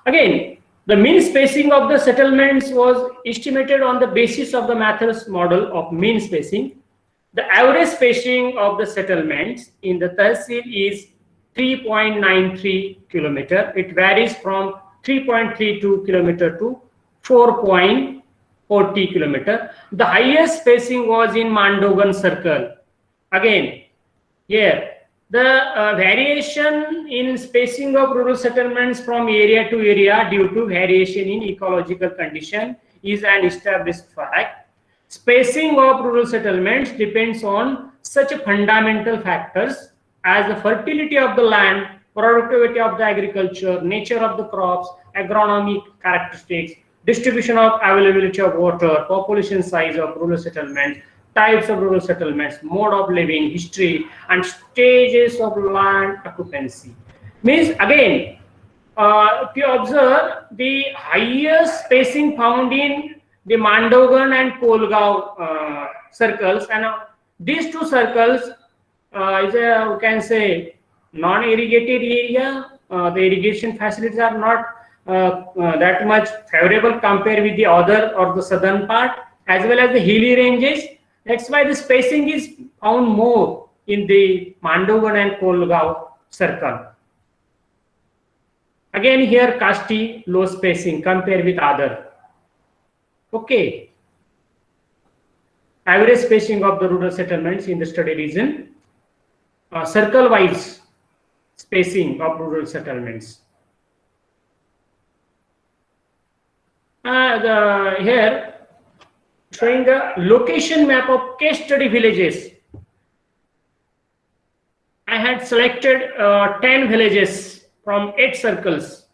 C: Again, the mean spacing of the settlements was estimated on the basis of the Mathers model of mean spacing. The average spacing of the settlements in the Tehsil is 3.93 kilometer. It varies from 3.32 kilometer to 4.40 kilometer. The highest spacing was in Mandogan circle. Again, here the variation in spacing of rural settlements from area to area due to variation in ecological condition is an established fact. Spacing of rural settlements depends on such fundamental factors as the fertility of the land, productivity of the agriculture, nature of the crops, agronomic characteristics, distribution of availability of water, population size of rural settlements, types of rural settlements, mode of living, history, and stages of land occupancy. Means again, if you observe, the highest spacing found in the Mandogan and Kolgaon circles, and these 2 circles is a, you can say, non-irrigated area. The irrigation facilities are not that much favorable compared with the other or the southern part, as well as the hilly ranges. That's why the spacing is found more in the Mandogan and Kolgaon circle. Again, here Kasti low spacing compared with other. Okay. Average spacing of the rural settlements in the study region. Circle-wise spacing of rural settlements. Here showing a location map of case study villages. I had selected 10 villages from 8 circles.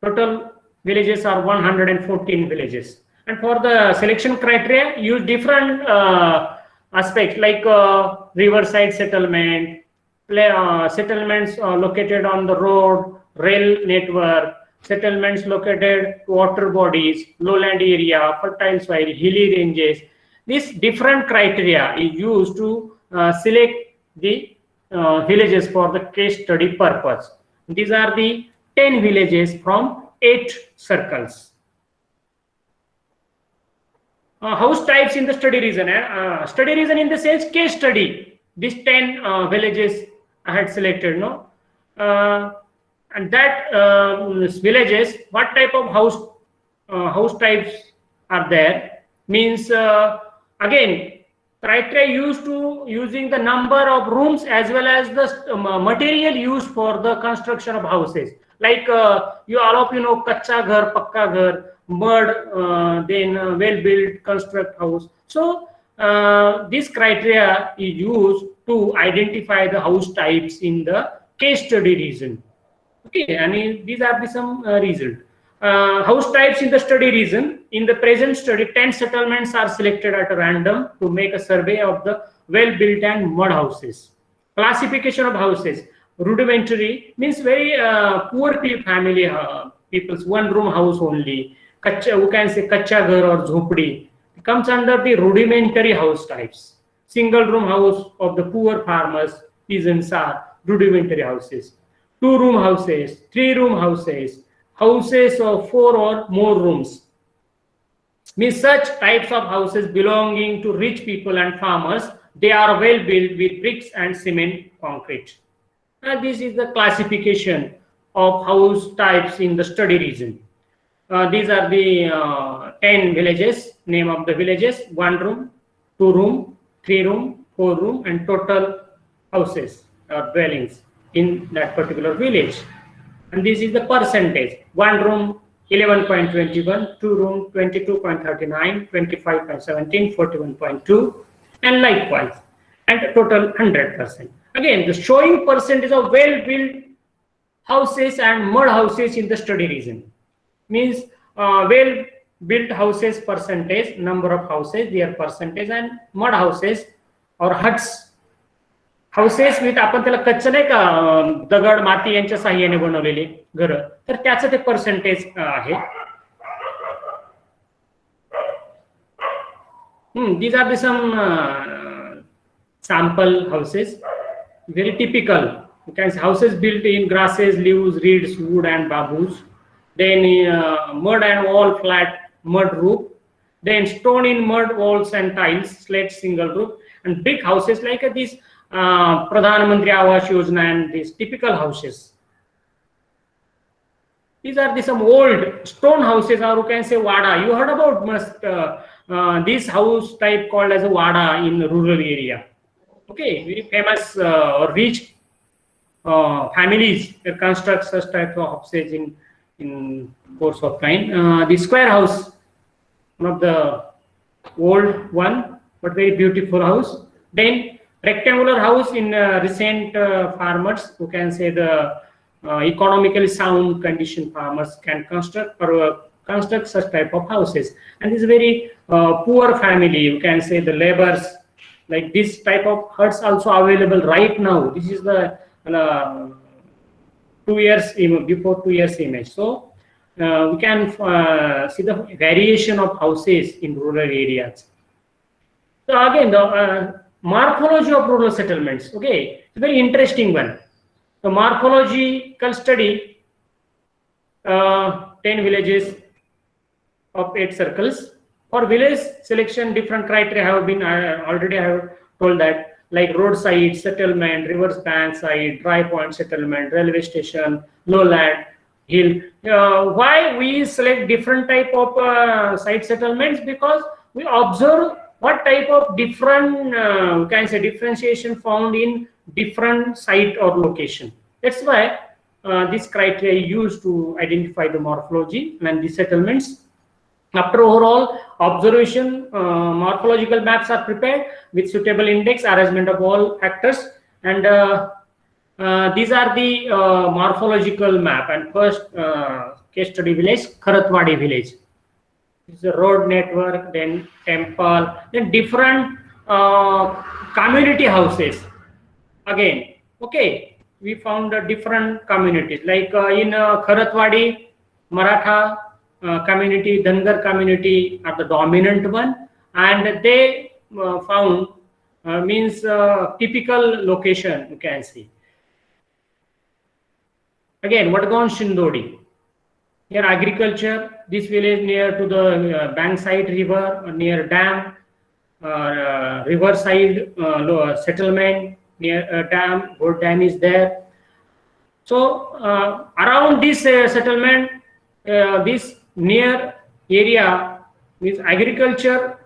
C: Total villages are 114 villages. And for the selection criteria, use different aspects like riverside settlement, settlements located on the road, rail network, settlements located water bodies, lowland area, fertile soil, hilly ranges. This different criteria is used to select the villages for the case study purpose. These are the 10 villages from 8 circles. House types in the study region. Study region in the sense case study. These 10 villages I had selected. No. And that villages, what type of house types are there? Means again, criteria using the number of rooms as well as the material used for the construction of houses. Like all of you know, kacha ghar, pakka ghar, mud, then well-built construct house. So this criteria is used to identify the house types in the case study region. Okay, and these are some results. House types in the study region. In the present study, 10 settlements are selected at random to make a survey of the well-built and mud houses. Classification of houses. rudimentary means very poor family people's one room house only. Kacha, who can say kacha ghar or jhopdi comes under the rudimentary house types. Single room house of the poor farmers, peasants are rudimentary houses. 2-room houses, 3-room houses, houses of 4 or more rooms. Means such types of houses belonging to rich people and farmers, they are well built with bricks and cement concrete. And this is the classification of house types in the study region. These are the 10 villages, name of the villages: 1 room, 2 room, 3 room, 4 room, and total houses or dwellings in that particular village. And this is the percentage: 1 room 11.21, 2 room 22.39, 25.17, 41.2, and likewise, and total 100%. Again, the showing percentage of well-built houses and mud houses in the study region means well-built houses percentage, number of houses, their percentage, and mud houses or huts. Houses with आपण त्याला कच्चं नाही का दगड माती यांच्या साह्याने बनवलेले घर, तर त्याचं ते पर्सेंटेज आहे. These are the some sample houses, very typical. You can see houses built in grasses, leaves, reeds, wood, and bamboos. Then mud and wall flat mud roof. Then stone in mud walls and tiles, slate single roof, and big houses like these Pradhan Mantri Awas Yojana and these typical houses. These are the some old stone houses, or you can say wada. You heard about this house type called as a wada in rural area. Okay, very famous or rich families construct such type of houses in course of time. The square house, one of the old one, but very beautiful house. Then rectangular house in recent farmers, who can say the economically sound condition farmers can construct or construct such type of houses. And this is very poor family, you can say the laborers, like this type of huts also available right now. This is the 2 years before 2 years image. So we can see the variation of houses in rural areas. So again, the morphology of rural settlements. Okay, it's a very interesting one. The morphological study, 10 villages of 8 circles. For village selection, different criteria have been already I have told that, like roadside settlement, rivers bank side, dry point settlement, railway station, lowland, hill. Why we select different type of site settlements? Because we observe what type of different can say differentiation found in different site or location. That's why this criteria used to identify the morphology and the settlements. After overall observation, morphological maps are prepared with suitable index, arrangement of all factors, and these are the morphological map. And first case study village, Kharatwadi village. It's a road network, then temple, then different community houses. Again, okay, we found different communities, like in Kharatwadi, Maratha community, Dhangar community are the dominant one, and they found means typical location, you can see. Again, Vatgaon Shindodi. Here agriculture, this village near to the bankside river, near dam, riverside settlement, near a dam, old dam is there. So around this settlement, this near area with agriculture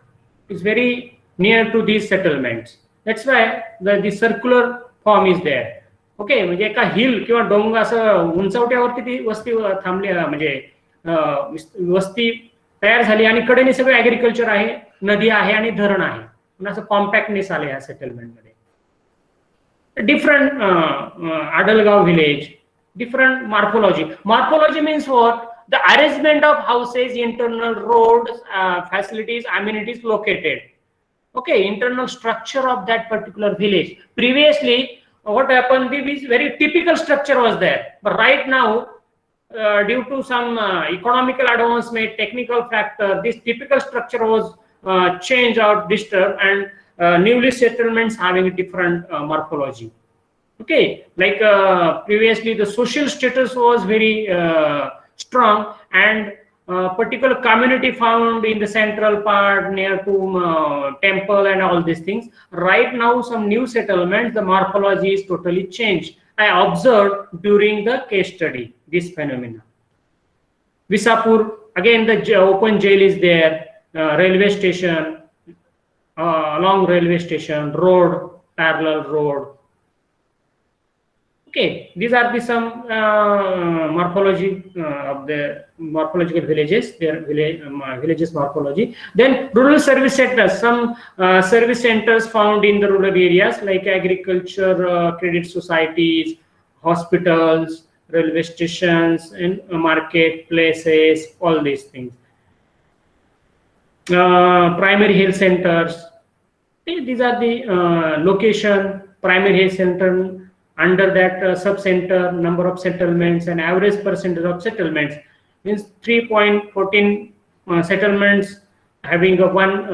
C: is very near to these settlements. That's why the circular form is there. Okay, म्हणजे एका हिल किंवा डोंगर असं उंचवट्यावरती ती वस्ती थांबली, म्हणजे वस्ती तयार झाली आणि कडेने सगळं ऍग्रिकल्चर आहे, नदी आहे आणि धरण आहे, असं कॉम्पॅक्टनेस आले या सेटलमेंट मध्ये. Different Adalgaon village, different morphology. Morphology means what? The arrangement of houses, internal roads, facilities, amenities located. Okay, internal structure of that particular village. Previously, what happened, this very typical structure was there. But right now, due to some economical advancement, technical factor, this typical structure was changed or disturbed, and newly settlements having a different morphology. Okay, like previously the social status was very strong, and particular community found in the central part near to temple and all these things. Right now some new settlements, the morphology is totally changed. I observed during the case study this phenomena. Visapur, again the open jail is there, railway station, along railway station, road, parallel road. Okay, these are the some morphology of the morphological villages, their villages morphology. Then rural service centers, some service centers found in the rural areas like agriculture, credit societies, hospitals, railway stations, and marketplaces, all these things. Primary health centers, these are the location, primary health center. Under that sub-center, number of settlements and average percentage of settlements means 3.14 settlements having a one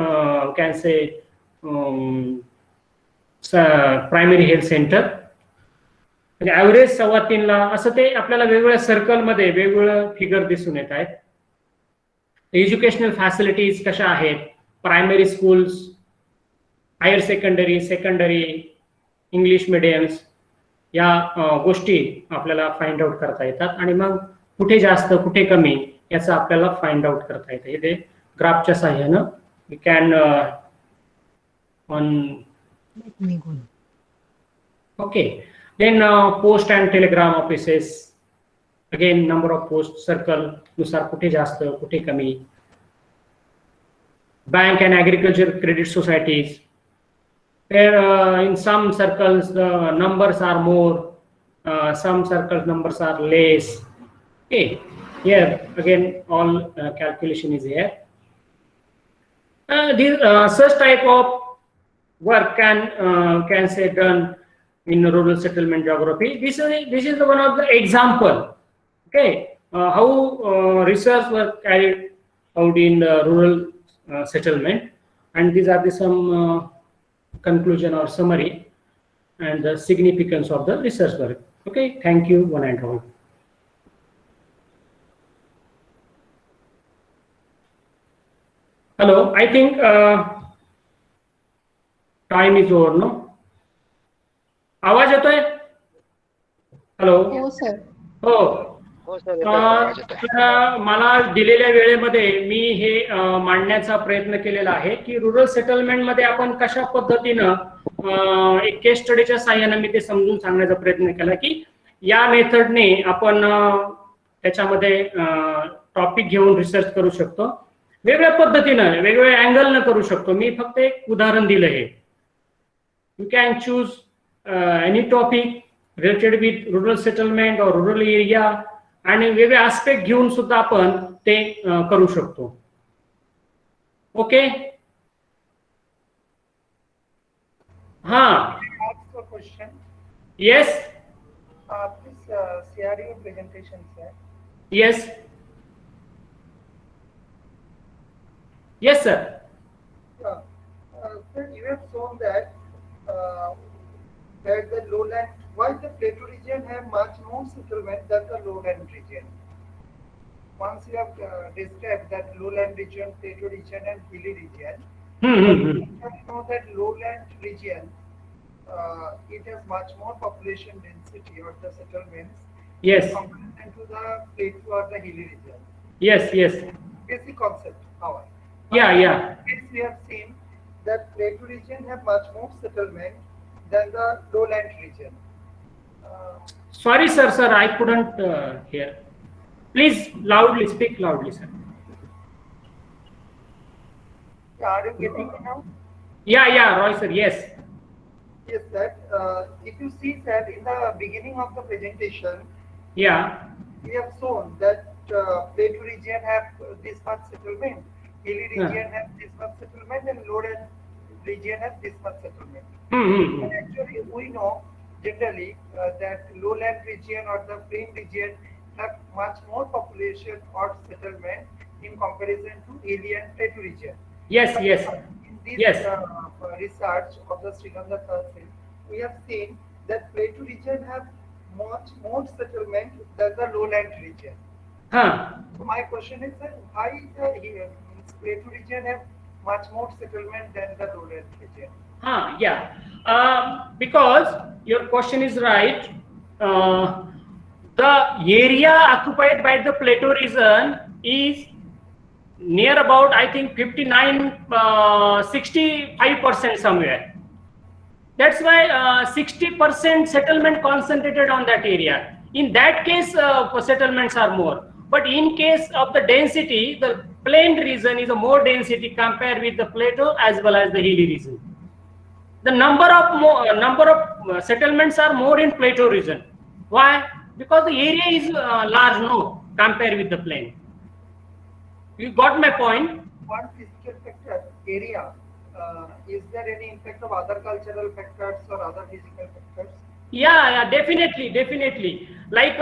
C: can say primary health center. Average 3.25 ला असं ते आपल्याला वेगवेगळ्या circle मध्ये वेगवेगळं figure दिसून येत आहेत. Educational facilities कशा आहेत, primary schools, higher secondary, English mediums, या गोष्टी आपल्याला फाइंड आउट करता येतात, आणि मग कुठे जास्त कुठे कमी याचं आपल्याला फाइंड आउट करता येतं. हे ग्राफच्या सहाय्यानं we can on okay. Then post and telegram offices, again number of post circle नुसार कुठे जास्त कुठे कमी. Bank and agriculture credit societies, where in some circles the numbers are more, some circles numbers are less. Okay, here again all calculation is here. Such type of work can say done in rural settlement geography. This is one of the example. Okay, how research work carried out in the rural settlement, and these are the some conclusion or summary and the significance of the research work. Okay, thank you one and all. Hello, I think time is over, no? आवाज येतोय? Hello.
D: हो sir.
C: हो. मला दिलेल्या वेळेमध्ये मी हे मांडण्याचा प्रयत्न केलेला आहे की रुरल सेटलमेंट मध्ये आपण कशा पद्धतीनं एक केस स्टडीच्या साहाय्याने मी ते समजून सांगण्याचा प्रयत्न केला की या मेथडने आपण त्याच्यामध्ये टॉपिक घेऊन रिसर्च करू शकतो, वेगवेगळ्या पद्धतीनं वेगवेगळ्या अँगलनं करू शकतो. मी फक्त एक उदाहरण दिलं आहे. You can choose any topic related with rural settlement और रुरल एरिया, आणि वेगळे आस्पेक्ट घेऊन सुद्धा आपण ते करू शकतो. ओके. हा. Yes. Yes. Yes, sir.
E: Sir, you have shown that that the lowland, why the plateau region have much more settlement than the lowland region. Once you have described that lowland region, plateau region, and hilly region, you know that lowland region it has much more population density of the settlements.
C: Yes.
E: Compared to the plateau or the hilly region.
C: Yes. Yes.
E: Basic concept, however.
C: Yeah.
E: Yes, we have seen that plateau region have much more settlement than the lowland region.
C: Sorry, sir, I couldn't hear. Please loudly speak loudly, sir.
E: Are you getting me now?
C: Yeah, Roy, sir. Yes.
E: Yes, sir. If you see that in the beginning of the presentation,
C: Yeah.
E: we have shown that plateau region have this much settlement, hilly region have this much settlement, and lowland region have this much settlement. And actually, we know generally that lowland region or the plain region have much more population or settlement in comparison to hilly and plateau region.
C: Yes,
E: But
C: yes,
E: in this
C: yes.
E: research of the Sriganda Council, we have seen that plateau region have much more settlement than the lowland region.
C: Huh.
E: So my question is that why the plateau region have much more settlement than the lowland region?
C: Yeah. Because your question is right. The area occupied by the plateau region is near about, I think, 59, 65% somewhere. That's why 60% settlement concentrated on that area. In that case, settlements are more. But in case of the density, the plain region is a more density compared with the plateau as well as the hilly region. The number of settlements are more in plateau region. Why? Because the area is large, no, compared with the plain. You got my point?
E: One physical factor, area. Is there any impact of other cultural factors or other physical factors?
C: Yeah, definitely. Like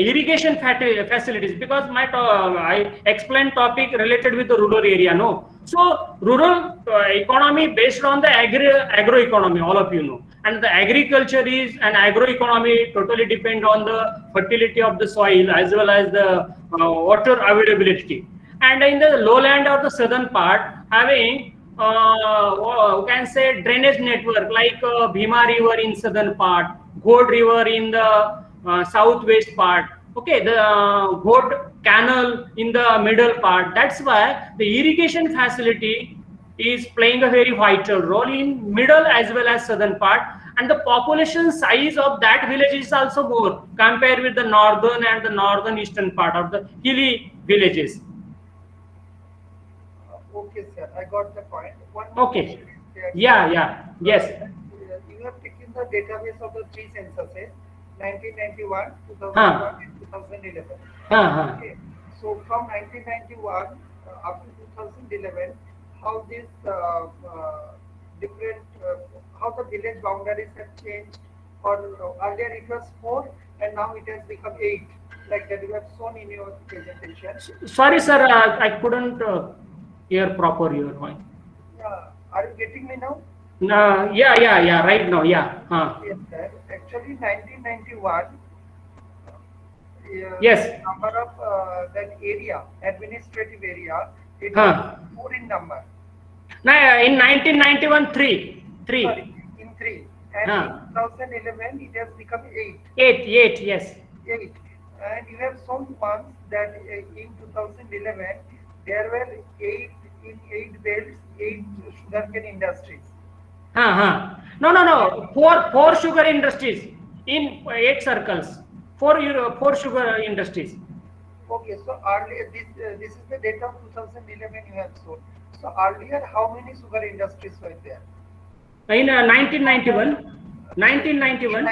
C: irrigation facilities, because I explained topic related with the rural area, no. So rural economy based on the agro economy, all of you know, and the agriculture is and agro economy totally depend on the fertility of the soil as well as the water availability. And in the lowland or the southern part, having you can say drainage network like Bhima River in southern part, God River in the southwest part. Okay, the God Canal in the middle part. That's why the irrigation facility is playing a very vital role in middle as well as southern part. And the population size of that village is also more compared with the northern and the northern eastern part of the hilly villages.
E: Okay, sir, I got the point. One more
C: Okay.
E: question is there.
C: Yes.
E: You have taken the database of the three censuses, 1991, 2001, and 2011. Okay. So from 1991 up to 2011, how this different, how the village boundaries have changed, or earlier it was 4 and now it has become 8, like that you have shown in your presentation.
C: Sorry, sir, I couldn't hear proper your point.
E: Are you getting me now?
C: Yeah, right now, yeah.
E: Yes, sir. Actually, 1991,
C: Yes.
E: number of that area, administrative area, it was 4 in number.
C: In 1991, three.
E: Sorry, in 3. And in 2011, it has become 8.
C: 8, yes.
E: 8. And you have shown once that in 2011, there were 8 in 8 belts, 8 sugarcane industries.
C: No. Four sugar industries in 8 circles. Four sugar industries.
E: Okay, so earlier this is the data of 2011 you have shown. So earlier, how many sugar industries were there?
C: In 1991.
E: In 1991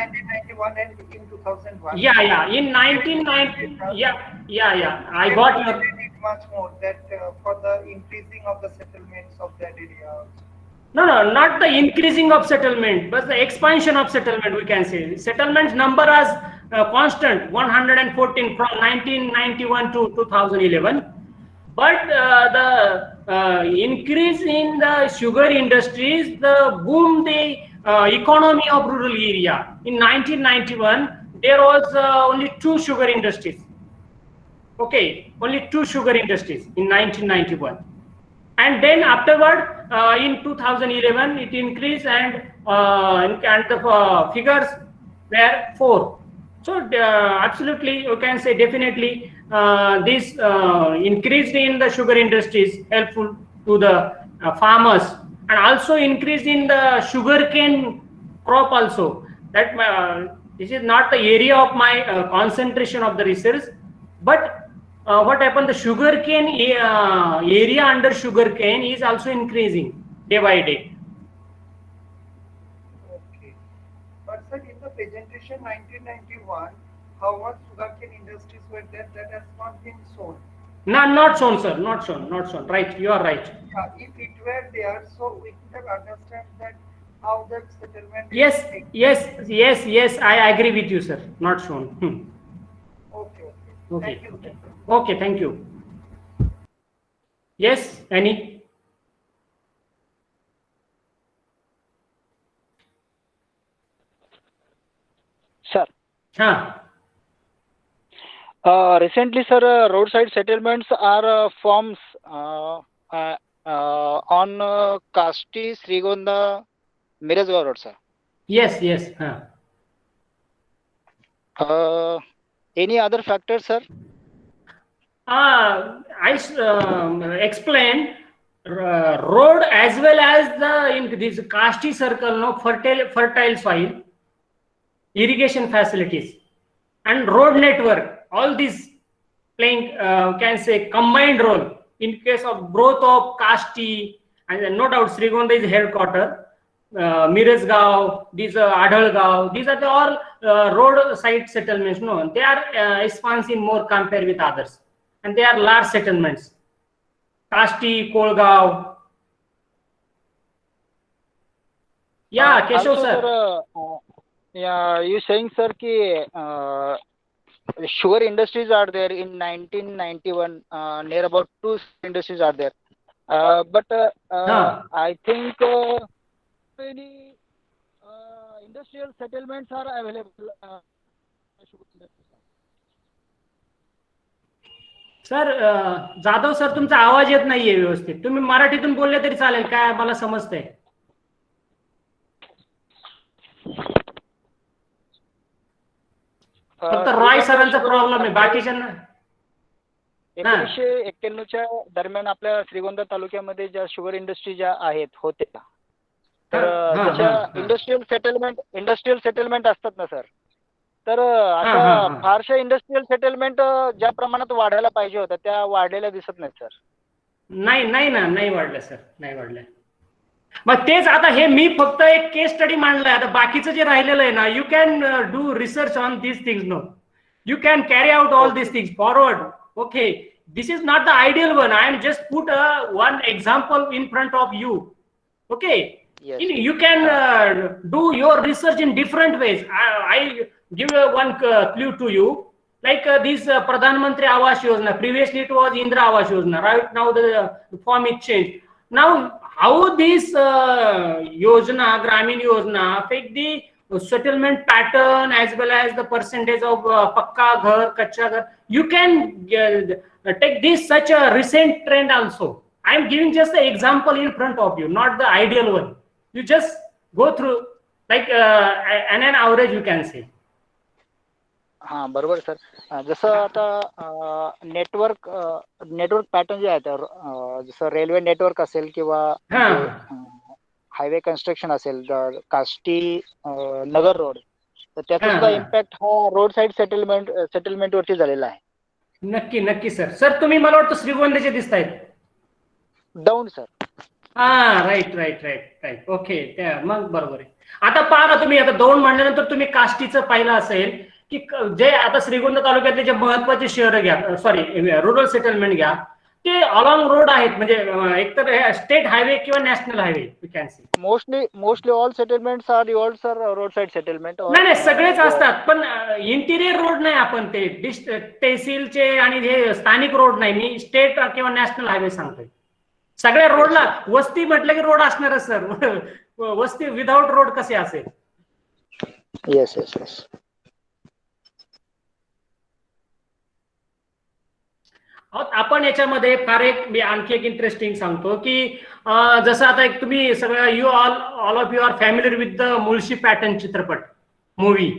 E: and in 2001.
C: Yeah. In 1990. Yeah. I got your.
E: Much more that for the increasing of the settlements of that area.
C: No, not the increasing of settlement, but the expansion of settlement, we can say. Settlements number as constant, 114 from 1991 to 2011. But the increase in the sugar industries, the boom the economy of rural area. In 1991, there was only 2 sugar industries. Okay, only 2 sugar industries in 1991. And then afterward, in 2011, it increased and the figures were 4. So absolutely, you can say definitely this increase in the sugar industry is helpful to the farmers, and also increase in the sugarcane crop also. That this is not the area of my concentration of the research, but what happened, the sugarcane area under sugarcane is also increasing day by day.
E: Okay. But sir, in the presentation 1991, how much sugarcane industries were there, that has not been shown.
C: Not shown, sir. Not shown. Right, you are right.
E: If it were there, so we could have understand that how that settlement is
C: Yes,
E: taken.
C: yes. I agree with you, sir. Not shown.
E: Okay.
C: Okay,
E: Thank you,
C: okay,
E: sir.
C: okay. Thank you. Yes, Annie.
F: Sir,
C: Huh.
F: recently, sir, roadside settlements are forms on Kasti, Srigonda, Mirasgaon Road, sir.
C: Yes. Huh.
F: Any other factors, sir?
C: I explain road as well as the in this Kasti circle, no fertile soil, irrigation facilities, and road network. All these playing can say combined role in case of growth of Kasti, and no doubt Srigonda is headquarter. Mirazgaon, these Adhalgaon, these are the all road side settlements. No, they are expansive more compared with others, and they are large settlements. Kasti, Kolgaon. Yeah, Keshav
F: Also,
C: sir.
F: sir, yeah, you saying, sir, ki sugar industries are there in 1991. Near about two industries are there. But
C: Huh.
F: I think many industrial settlements are available. Sugar industries.
C: Sir Jadhav sir तुमचा आवाज येत नाहीये व्यवस्थित. तुम्ही मराठीतून बोलले तरी चालेल, काय मला समजतंय. फक्त रॉय सरांचा प्रॉब्लेम आहे, बाकीच्यांना.
F: 1991च्या दरम्यान आपल्या श्रीगोंदा तालुक्यामध्ये ज्या शुगर इंडस्ट्री ज्या आहेत होत्या, तर त्याच्या इंडस्ट्रियल सेटलमेंट असतात ना सर, तर आता फारशा इंडस्ट्रियल सेटलमेंट ज्या प्रमाणात वाढायला पाहिजे होत्या त्या वाढलेल्या दिसत नाहीत सर.
C: नाही वाढलं सर, नाही वाढलं. मग तेच आता हे मी फक्त एक केस स्टडी मांडलाय. आता बाकीचं जे राहिलेलं आहे ना, you can do research on this things. No, you can carry out all these things forward. Okay, this is not the ideal one. I am just put one example in front of you. Okay,
F: Yes.
C: You can do your research in different ways. I give one clue to you, like this Pradhan Mantri Awas Yojana. Previously it was Indra Awas Yojana. Right now the form is changed. Now how this Yojana, Gramin Yojana affect the settlement pattern as well as the percentage of pakka ghar, kacha ghar. You can take this such a recent trend also. I am giving just the example in front of you, not the ideal one. You just go through like an average you can say.
F: हा बरोबर sir. जसं आता network pattern जे आहेत, जसं railway network असेल किंवा highway construction असेल, काष्टी नगर road, तर त्याचा सुद्धा इम्पॅक्ट हा रोड साइड सेटलमेंट वरती झालेला आहे.
C: नक्की सर. सर तुम्ही मला वाटतं श्रीगोंद्याचे दिसतायत.
F: Down sir.
C: राईट. ओके, मग बरोबर आहे. आता पहा ना तुम्ही, आता दौंड म्हणल्यानंतर तुम्ही काष्टीचं पाहिलं असेल की जे आता श्रीगोंदा तालुक्यातले जे महत्वाचे शहर घ्या, सॉरी रुरल सेटलमेंट घ्या, ते अलॉंग रोड आहेत. म्हणजे एकतर स्टेट हायवे किंवा national highway you can see.
F: Mostly all settlements are your sir road side settlement.
C: नाही सगळेच असतात, पण इंटिरियर रोड नाही. आपण ते तहसीलचे आणि हे स्थानिक रोड नाही, मी स्टेट किंवा नॅशनल हायवे सांगतोय. सगळ्या रोडला वस्ती म्हटलं की रोड असणारच सर. वस्ती विदाउट रोड कसे असेल.
F: येस.
C: आपण याच्यामध्ये फार मी आणखी एक इंटरेस्टिंग सांगतो की जसं आता एक तुम्ही सगळं you all of you are familiar with the Mulshi pattern चित्रपट movie.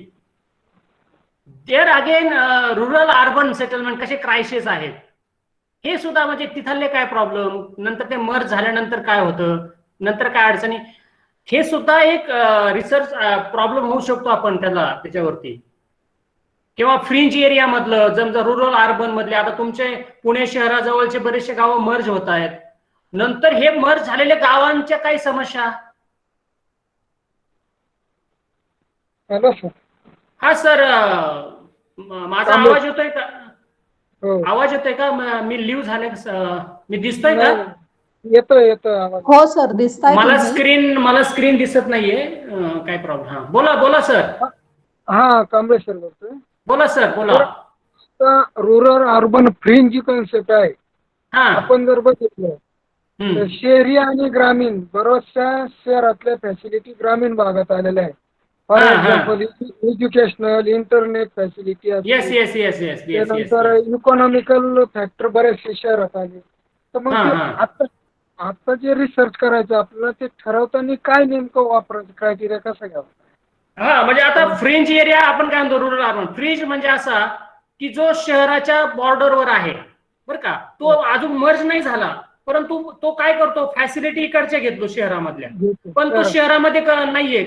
C: There again rural urban settlement कसे क्रायसिस आहेत, हे सुद्धा म्हणजे तिथले काय प्रॉब्लेम, नंतर ते मर्ज झाल्यानंतर काय होतं, नंतर काय अडचणी, हे सुद्धा एक रिसर्च प्रॉब्लेम होऊ शकतो आपण त्याच्यावरती. किंवा फ्रिंज एरिया मधलं समजा रुरल अर्बन मधले, आता तुमचे पुणे शहराजवळचे बरेचसे गावं मर्ज होत आहेत, नंतर हे मर्ज झालेल्या गावांच्या काही समस्या.
G: Hello sir.
C: हा सर, माझा आवाज येतोय का? आवाज येतोय का? मी लिव्ह झाले, मी दिसतोय का?
G: येतोय आवाज.
D: हो सर, दिसताय
C: मला स्क्रीन दिसत नाहीये. काय प्रॉब्लेम? हा, बोला सर.
G: हा, कांबळे सर बोलतोय.
C: बोला सर, बोला.
G: रुरल अर्बन फ्रिंज जी कन्सेप्ट आहे,
C: हा.
G: आपण जर बघितलं तर शहरी आणि ग्रामीण बऱ्याचशा शहरातल्या फॅसिलिटी ग्रामीण भागात आलेल्या आहेत. For example educational, internet facility असते, त्यानंतर इकॉनॉमिकल फॅक्टर बरेचसे शहरात आले. तर मग ते आता जे रिसर्च करायचं आपल्याला, ते ठरवताना काय नेमकं वापरायचं, क्रायटेरिया कसा घ्यावा?
C: हा, म्हणजे आता फ्रिंज एरिया आपण काय म्हणतो, रुरल अर्बन फ्रिंज म्हणजे असा की जो शहराच्या बॉर्डरवर आहे, बरं का, तो अजून मर्ज नाही झाला, परंतु तो काय करतो, फॅसिलिटी इकडच्या घेतो शहरामधल्या, पण तो शहरामध्ये नाहीये.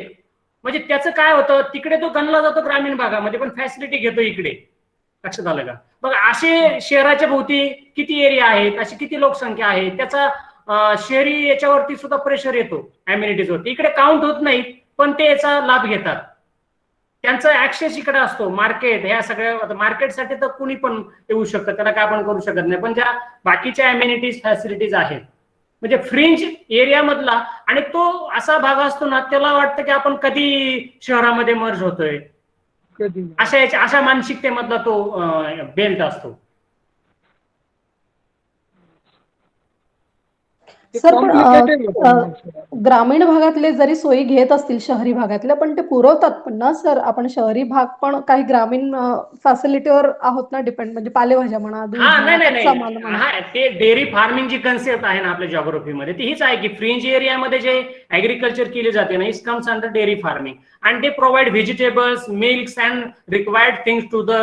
C: म्हणजे त्याचं काय होतं, तिकडे तो गणला जातो ग्रामीण भागामध्ये, पण फॅसिलिटी घेतो इकडे. लक्षात आलं का? बघा, असे शहराच्या भोवती किती एरिया आहेत, अशी किती लोकसंख्या आहे, त्याचा शहरी याच्यावरती सुद्धा प्रेशर येतो अम्युनिटीज वरती. इकडे काउंट होत नाही, पण ते याचा लाभ घेतात. त्यांचा ऍक्सेस इकडे असतो. मार्केट, ह्या सगळ्या मार्केटसाठी तर कुणी पण येऊ शकतं, त्याला काय आपण करू शकत नाही. पण ज्या बाकीच्या अम्युनिटीज फॅसिलिटीज आहेत, म्हणजे फ्रिंज एरिया मधला, आणि तो असा भाग असतो ना, त्याला वाटतं की आपण कधी शहरामध्ये मर्ज होतोय, अशा मानसिकतेमधला तो बेल्ट असतो.
D: सर, पण ग्रामीण भागातले जरी सोयी घेत असतील शहरी भागातल्या, पण ते पुरवतात पण ना सर? आपण शहरी भाग पण काही ग्रामीण फॅसिलिटीवर आहोत ना डिपेंड, म्हणजे पालेभाज्या म्हणा, दूध म्हणा, कच्चा माल म्हणा.
C: ते डेअरी फार्मिंग जी कन्सेप्ट आहे ना आपल्या जॉग्राफीमध्ये, ती हीच आहे की फ्रिंज एरियामध्ये जे ऍग्रिकल्चर केले जाते ना, it comes under dairy farming, and they provide vegetables, milks and required things to the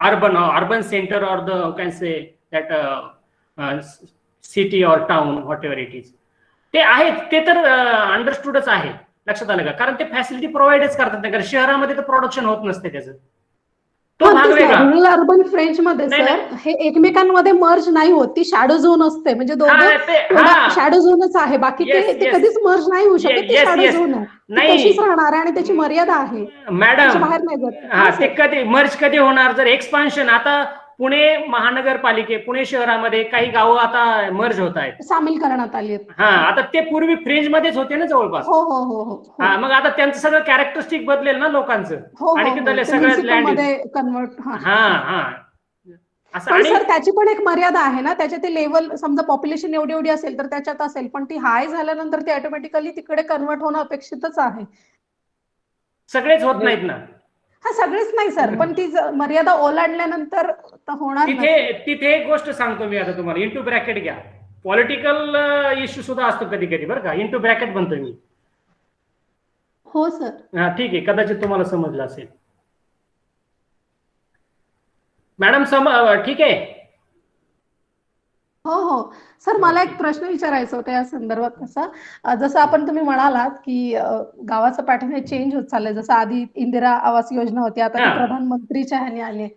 C: urban centre or the can say that city or town, whatever it is. ते आहेत, ते तर अंडरस्टूडच आहे. लक्षात आलं का? कारण ते फॅसिलिटी प्रोव्हाइडच करतात नाही, कारण शहरामध्ये तर प्रोडक्शन होत नसते त्याचं. तो भाग वेगळा.
D: रुरल अर्बन फ्रेंच मध्ये सर हे एकमेकांमध्ये मर्ज नाही होत, ती शॅडो झोन असते, म्हणजे दोघं शॅडो झोनच आहे, बाकी ते कधीच मर्ज नाही होऊ शकत. ती शॅडो झोन आहे, ती तशीच राहणार आहे आणि त्याची मर्यादा आहे,
C: मॅडम.
D: बाहेर नाही जात.
C: ते कधी मर्ज कधी होणार? जर एक्सपान्शन, आता पुणे महानगरपालिके, पुणे शहरामध्ये काही गावं आता मर्ज होत आहेत,
D: सामील करण्यात आली आहेत.
C: हा, आता ते पूर्वी फ्रेंच मध्येच होते ना जवळपास.
D: हो हो हो हो.
C: हा, मग आता त्यांचं सगळं कॅरेक्टरिस्टिक बदलेल ना लोकांचं, आणि तिथले सगळ्याच लँड
D: कन्वर्ट.
C: हा.
D: पण सर त्याची पण एक मर्यादा आहे ना, त्याच्या ते लेवल, समजा पॉप्युलेशन एवढी असेल तर त्याच्यात असेल, पण ती हाय झाल्यानंतर ती ऑटोमॅटिकली तिकडे कन्वर्ट होणं अपेक्षितच आहे.
C: सगळेच होत नाहीत ना.
D: हा, सगळेच नाही सर, पण ती मर्यादा ओलांडल्यानंतर होणार.
C: तिथे एक गोष्ट सांगतो मी आता तुम्हाला, इंटू ब्रॅकेट घ्या. पॉलिटिकल इश्यू सुद्धा असतो कधी कधी, बरं का, इंटू ब्रॅकेट म्हणतोय मी.
D: हो सर.
C: हा, ठीक आहे, कदाचित तुम्हाला समजलं असेल. मॅडम ठीक आहे.
D: हो हो सर, मला एक प्रश्न विचारायचा होता या संदर्भात. जसं तुम्ही म्हणालात की गावाचं पॅटर्न हे चेंज होत चाललंय, जसं आधी इंदिरा आवास योजना होती, आता ती प्रधानमंत्रीच्या ह्याने आली.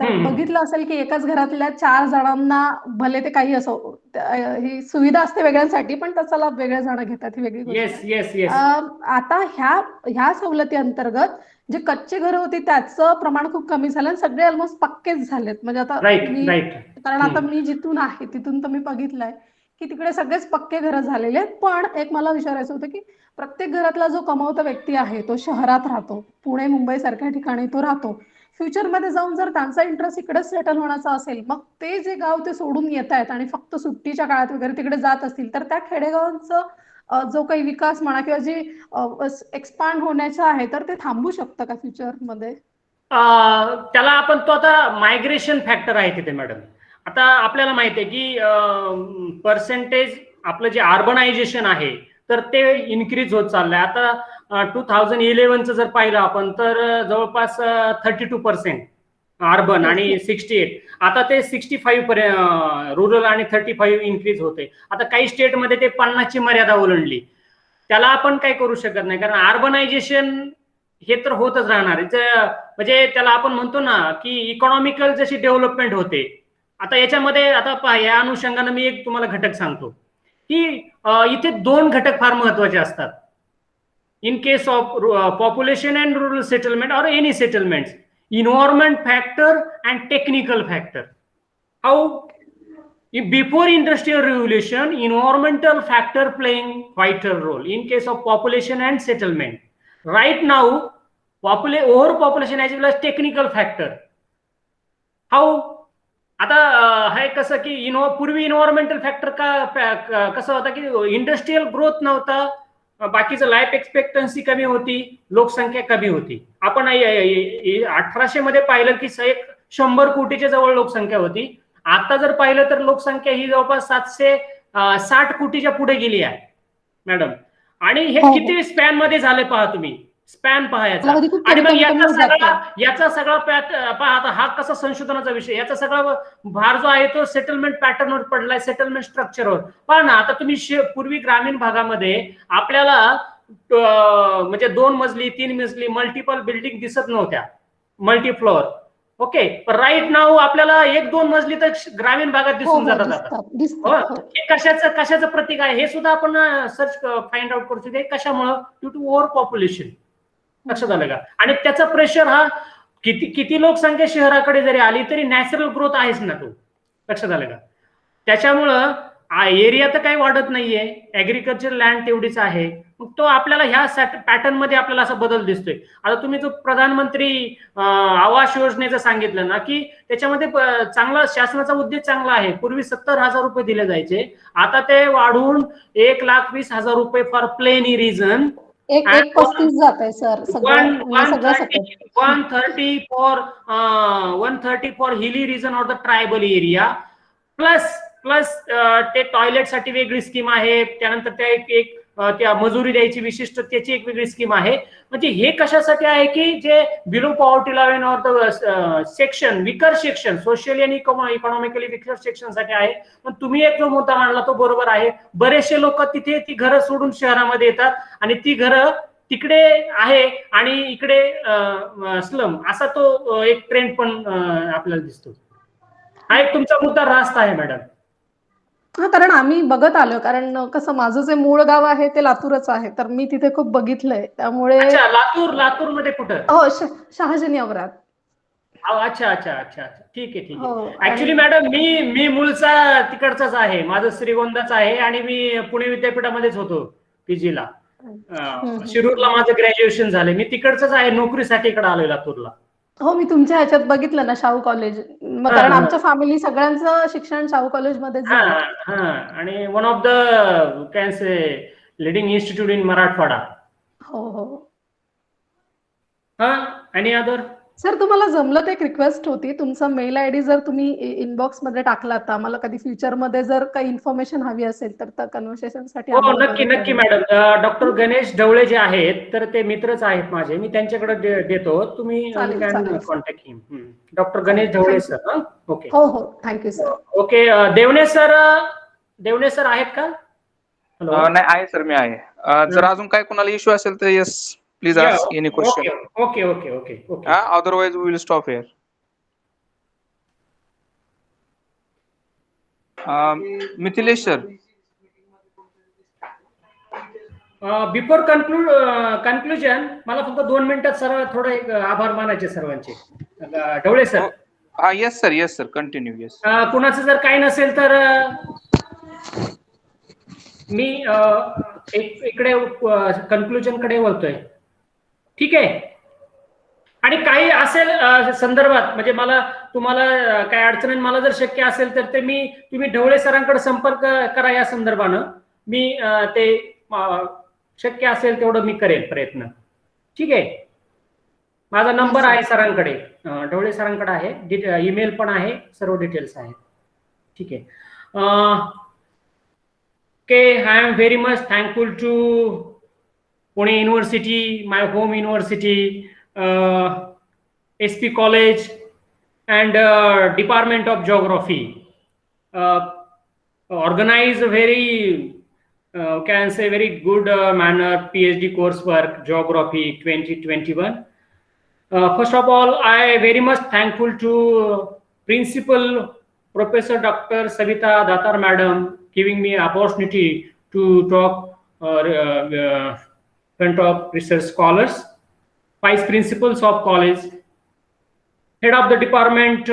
D: तर बघितलं असेल की एकाच घरातल्या 4 जणांना, भले ते काही असो, ही सुविधा असते वेगळ्यांसाठी, पण त्याचा लाभ वेगळ्या जण घेतात, ही वेगळी गोष्ट. आता ह्या सवलती अंतर्गत जे कच्चे घर होते त्याचं प्रमाण खूप कमी झालं आणि सगळे ऑलमोस्ट पक्केच झालेत. म्हणजे आता कारण आता मी जिथून आहे तिथून तर मी बघितलंय की तिकडे सगळेच पक्के घरं झालेले आहेत. पण एक मला विचारायचं होतं की प्रत्येक घरातला जो कमावता व्यक्ती आहे तो शहरात राहतो, पुणे मुंबई सारख्या ठिकाणी तो राहतो. फ्युचरमध्ये जाऊन जर त्यांचा इंटरेस्ट इकडेच सेटल होण्याचा असेल, मग ते जे गाव ते सोडून येत आहेत आणि फक्त सुट्टीच्या काळात वगैरे तिकडे जात असतील, तर त्या खेडेगावांचं जो काही विकास म्हणा किंवा जे एक्सपांड होण्याचं आहे, तर ते थांबू शकतं का फ्युचरमध्ये?
C: त्याला आपण तो आता मायग्रेशन फॅक्टर आहे तिथे मॅडम. आता आपल्याला माहिती आहे की पर्सेंटेज आपलं जे अर्बनायझेशन आहे तर ते इन्क्रीज होत चाललंय. आता 2011चं जर पाहिलं आपण तर जवळपास 32% अर्बन आणि 68, आता ते 65 रुरल आणि 35 इन्क्रीज होते. आता काही स्टेटमध्ये ते 50ची मर्यादा ओलांडली. त्याला आपण काय करू शकत नाही, कारण अर्बनायझेशन हे तर होतच राहणार. म्हणजे त्याला आपण म्हणतो ना की इकॉनॉमिकल जशी डेव्हलपमेंट होते, आता याच्यामध्ये आता या अनुषंगाने मी एक तुम्हाला घटक सांगतो की इथे 2 घटक फार महत्वाचे असतात in case of population and rural settlement or any settlement: environment factor and technical factor. How Before industrial revolution, environmental factor playing vital role in case of population and settlement. Right now, overpopulation as well as technical factor. How? आता हे कसं की पूर्वी environmental factor कसं होता की industrial growth नव्हता, बाकीचं life expectancy कमी होती, लोकसंख्या कमी होती. आपण 1800 मध्ये पाहिलं की 100 कोटीच्या जवळ लोकसंख्या होती. आता जर पाहिलं तर लोकसंख्या ही जवळपास 760 कोटीच्या पुढे गेली आहे मॅडम. आणि हे किती स्पॅन मध्ये झाले पहा तुम्ही, स्पॅन पहा याचा. आणि मग याचा सगळा पहा, हा कसा संशोधनाचा विषय, याचा सगळा भार जो आहे तो सेटलमेंट पॅटर्नवर पडलाय, सेटलमेंट स्ट्रक्चरवर. पहा ना, आता तुम्ही पूर्वी ग्रामीण भागामध्ये आपल्याला म्हणजे 2 मजली 3 मजली मल्टिपल बिल्डिंग दिसत नव्हत्या, multi floor. Okay, right now आपल्याला 1-2 मजली तर ग्रामीण भागात दिसून जातात आता. हे कशाचं प्रतीक आहे हे सुद्धा आपण सर्च फाइंड आउट करू शकतो. कशामुळं? Due to over population. लक्षात आलं का? आणि त्याचा प्रेशर हा किती लोकसंख्या शहराकडे जरी आली तरी नॅचरल ग्रोथ आहेच ना तो. लक्षात आलं का? त्याच्यामुळं एरिया तर काही वाढत नाहीये, ऍग्रिकल्चर लँड तेवढीच आहे. मग तो आपल्याला ह्या पॅटर्न मध्ये आपल्याला असा बदल दिसतोय. आता तुम्ही जो प्रधानमंत्री आवास योजनेचं सांगितलं ना, की त्याच्यामध्ये चांगला शासनाचा उद्देश चांगला आहे. पूर्वी 70,000 रुपये दिले जायचे, आता ते वाढून 1,20,000 रुपये फॉर प्लेन रिजन.
D: 135 जात आहे सर.
C: 130 फॉर हिली रिजन और द ट्रायबल एरिया. प्लस ते टॉयलेट साठी वेगळी स्कीम आहे, त्यानंतर त्या मजुरी द्यायची विशिष्ट त्याची एक वेगळी स्कीम आहे. म्हणजे हे कशासाठी आहे की जे below poverty line or the section, weaker section, socially आणि इकॉनॉमिकली विकर सेक्शन साठी आहे. पण तुम्ही एक जो मुद्दा मांडला तो बरोबर आहे. बरेचसे लोक तिथे ती घरं सोडून शहरामध्ये येतात आणि ती घरं तिकडे आहे आणि इकडे स्लम, असा तो एक ट्रेंड पण आपल्याला दिसतो. हा एक तुमचा मुद्दा रास्त आहे मॅडम.
D: हा, कारण आम्ही बघत आलो, कारण कसं माझं जे मूळ गाव आहे ते लातूरच आहे, तर मी तिथे खूप बघितलंय. त्यामुळे
C: लातूर मध्ये कुठं?
D: हो, शहाजनी अवरात.
C: अच्छा, ठीक आहे. ऍक्च्युली मॅडम मी मूळचा तिकडचाच आहे, माझं श्रीगोंदाच आहे आणि मी पुणे विद्यापीठामध्येच होतो पीजीला. शिरूरला माझं ग्रॅज्युएशन झालंय. मी तिकडचंच आहे, नोकरीसाठी इकडे आलोय लातूरला.
D: हो, मी तुमच्या ह्याच्यात बघितलं ना शाहू कॉलेज, कारण आमच्या फॅमिली सगळ्यांचं शिक्षण शाहू कॉलेजमध्ये झालं.
C: आणि one of the can say leading institute in Marathwada.
D: हो.
C: Any other?
D: सर, तुम्हाला जमलं तर एक रिक्वेस्ट होती, तुमचा मेल आयडी जर तुम्ही इनबॉक्स मध्ये टाकला तर आम्हाला कधी फ्युचर मध्ये जर काही इन्फॉर्मेशन हवी असेल तर त्या कन्व्हर्सेशन साठी.
C: हो, नक्की मॅडम. डॉक्टर गणेश ढवळे जे आहेत तर ते मित्रच आहेत माझे, मी त्यांच्याकडे देतो. तुम्ही कॉन्टॅक्ट हिम. डॉक्टर गणेश ढवळे सर. ओके.
D: हो, thank you sir.
C: Okay. Devane sir आहेत का?
H: हॅलो. नाही, आहे सर, मी आहे. जर अजून काय कोणाला इश्यू असेल तर yes, please ask any question.
C: Okay.
H: Otherwise we will stop here. Mithilesh sir.
C: Before conclusion मला फक्त 2 मिनिटात सर थोडं एक आभार मानायचे सर्वांचे. Dhawale sir.
H: Yes sir, continue. Yes.
C: कुणाचं जर काही नसेल तर मी इकडे कन्क्लुजन कडे वळतोय. ठीक आहे. आणि काही असेल संदर्भात, म्हणजे तुम्हाला काय अडचण, मला जर शक्य असेल तर ते तुम्ही ढवळे सरांकडे संपर्क करा या संदर्भानं. मी ते शक्य असेल तेवढं मी करेल प्रयत्न. ठीक आहे. माझा नंबर आहे सरांकडे, ढवळे सरांकडे आहे, ईमेल पण आहे, सर्व डिटेल्स आहेत. ठीक आहे. I am very much thankful to Pune University, my home university, SP College, and Department of Geography. Organize a very good manner PhD coursework, Geography 2021. First of all, I very much thankful to Principal Professor Dr. Savita Datar Madam, giving me opportunity to talk front of research scholars, vice principals of college, head of the department,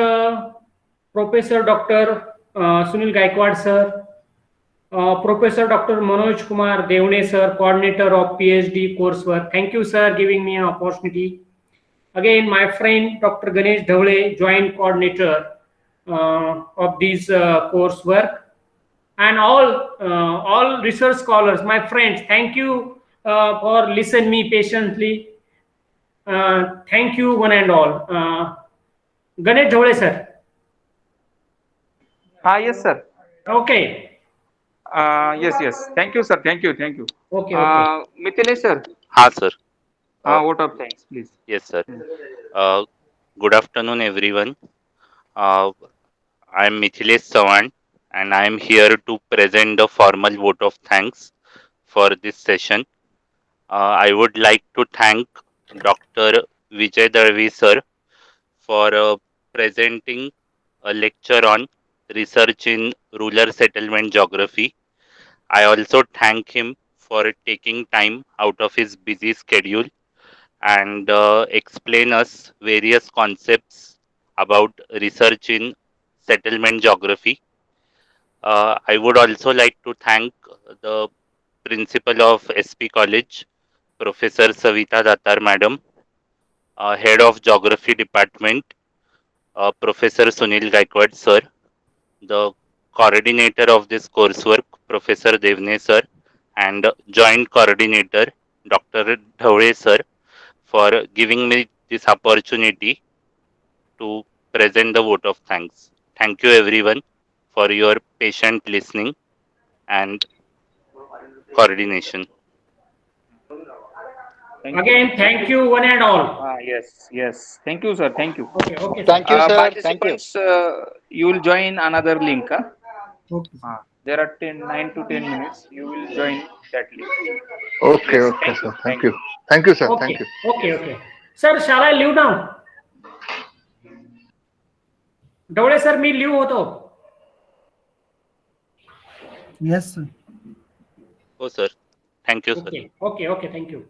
C: Professor Dr. Sunil Gaikwad sir, Professor Dr. Manojkumar Devne sir, coordinator of PhD coursework. Thank you sir, giving me an opportunity. Again, my friend Dr. Ganesh Dhawale, joint coordinator of this coursework, and all research scholars, my friends. Thank you for listening me patiently. Thank you one and all. Ganesh Dhawale sir.
H: Yes, sir.
C: Okay.
H: Yes. Thank you, sir. Thank you.
C: Okay.
H: Mithilesh, sir.
B: Ha, sir.
H: Vote of thanks, please.
B: Yes, sir. Good afternoon, everyone. I am Mithilesh Sawan, and I am here to present the formal vote of thanks for this session. I would like to thank Dr. Vijay Dalvi, sir, for presenting a lecture on research in rural settlement geography. I also thank him for taking time out of his busy schedule and explain us various concepts about research in settlement geography. I would also like to thank the principal of SP College, Professor Savita Datar Madam, Head of Geography Department, Professor Sunil Gaikwad Sir, the coordinator of this coursework, Professor Devne Sir, and joint coordinator, Dr. Dhawale Sir, for giving me this opportunity to present the vote of thanks. Thank you everyone for your patient listening and coordination.
C: Again, thank you one and all.
H: Yes. Thank you, sir. Thank you.
C: Okay.
F: Thank you, sir. Thank you.
H: Participants, you will join another link.
A: Okay.
H: There are 9 to 10 minutes. You will join that link.
I: Okay,
H: Yes,
I: okay, sir. Thank you. Thank you, sir. Thank you.
C: Okay. Sir, shall I leave now? Dhawale sir, me live होतो.
A: Yes, sir.
B: Oh, sir. Thank you, sir.
C: Okay. Thank you.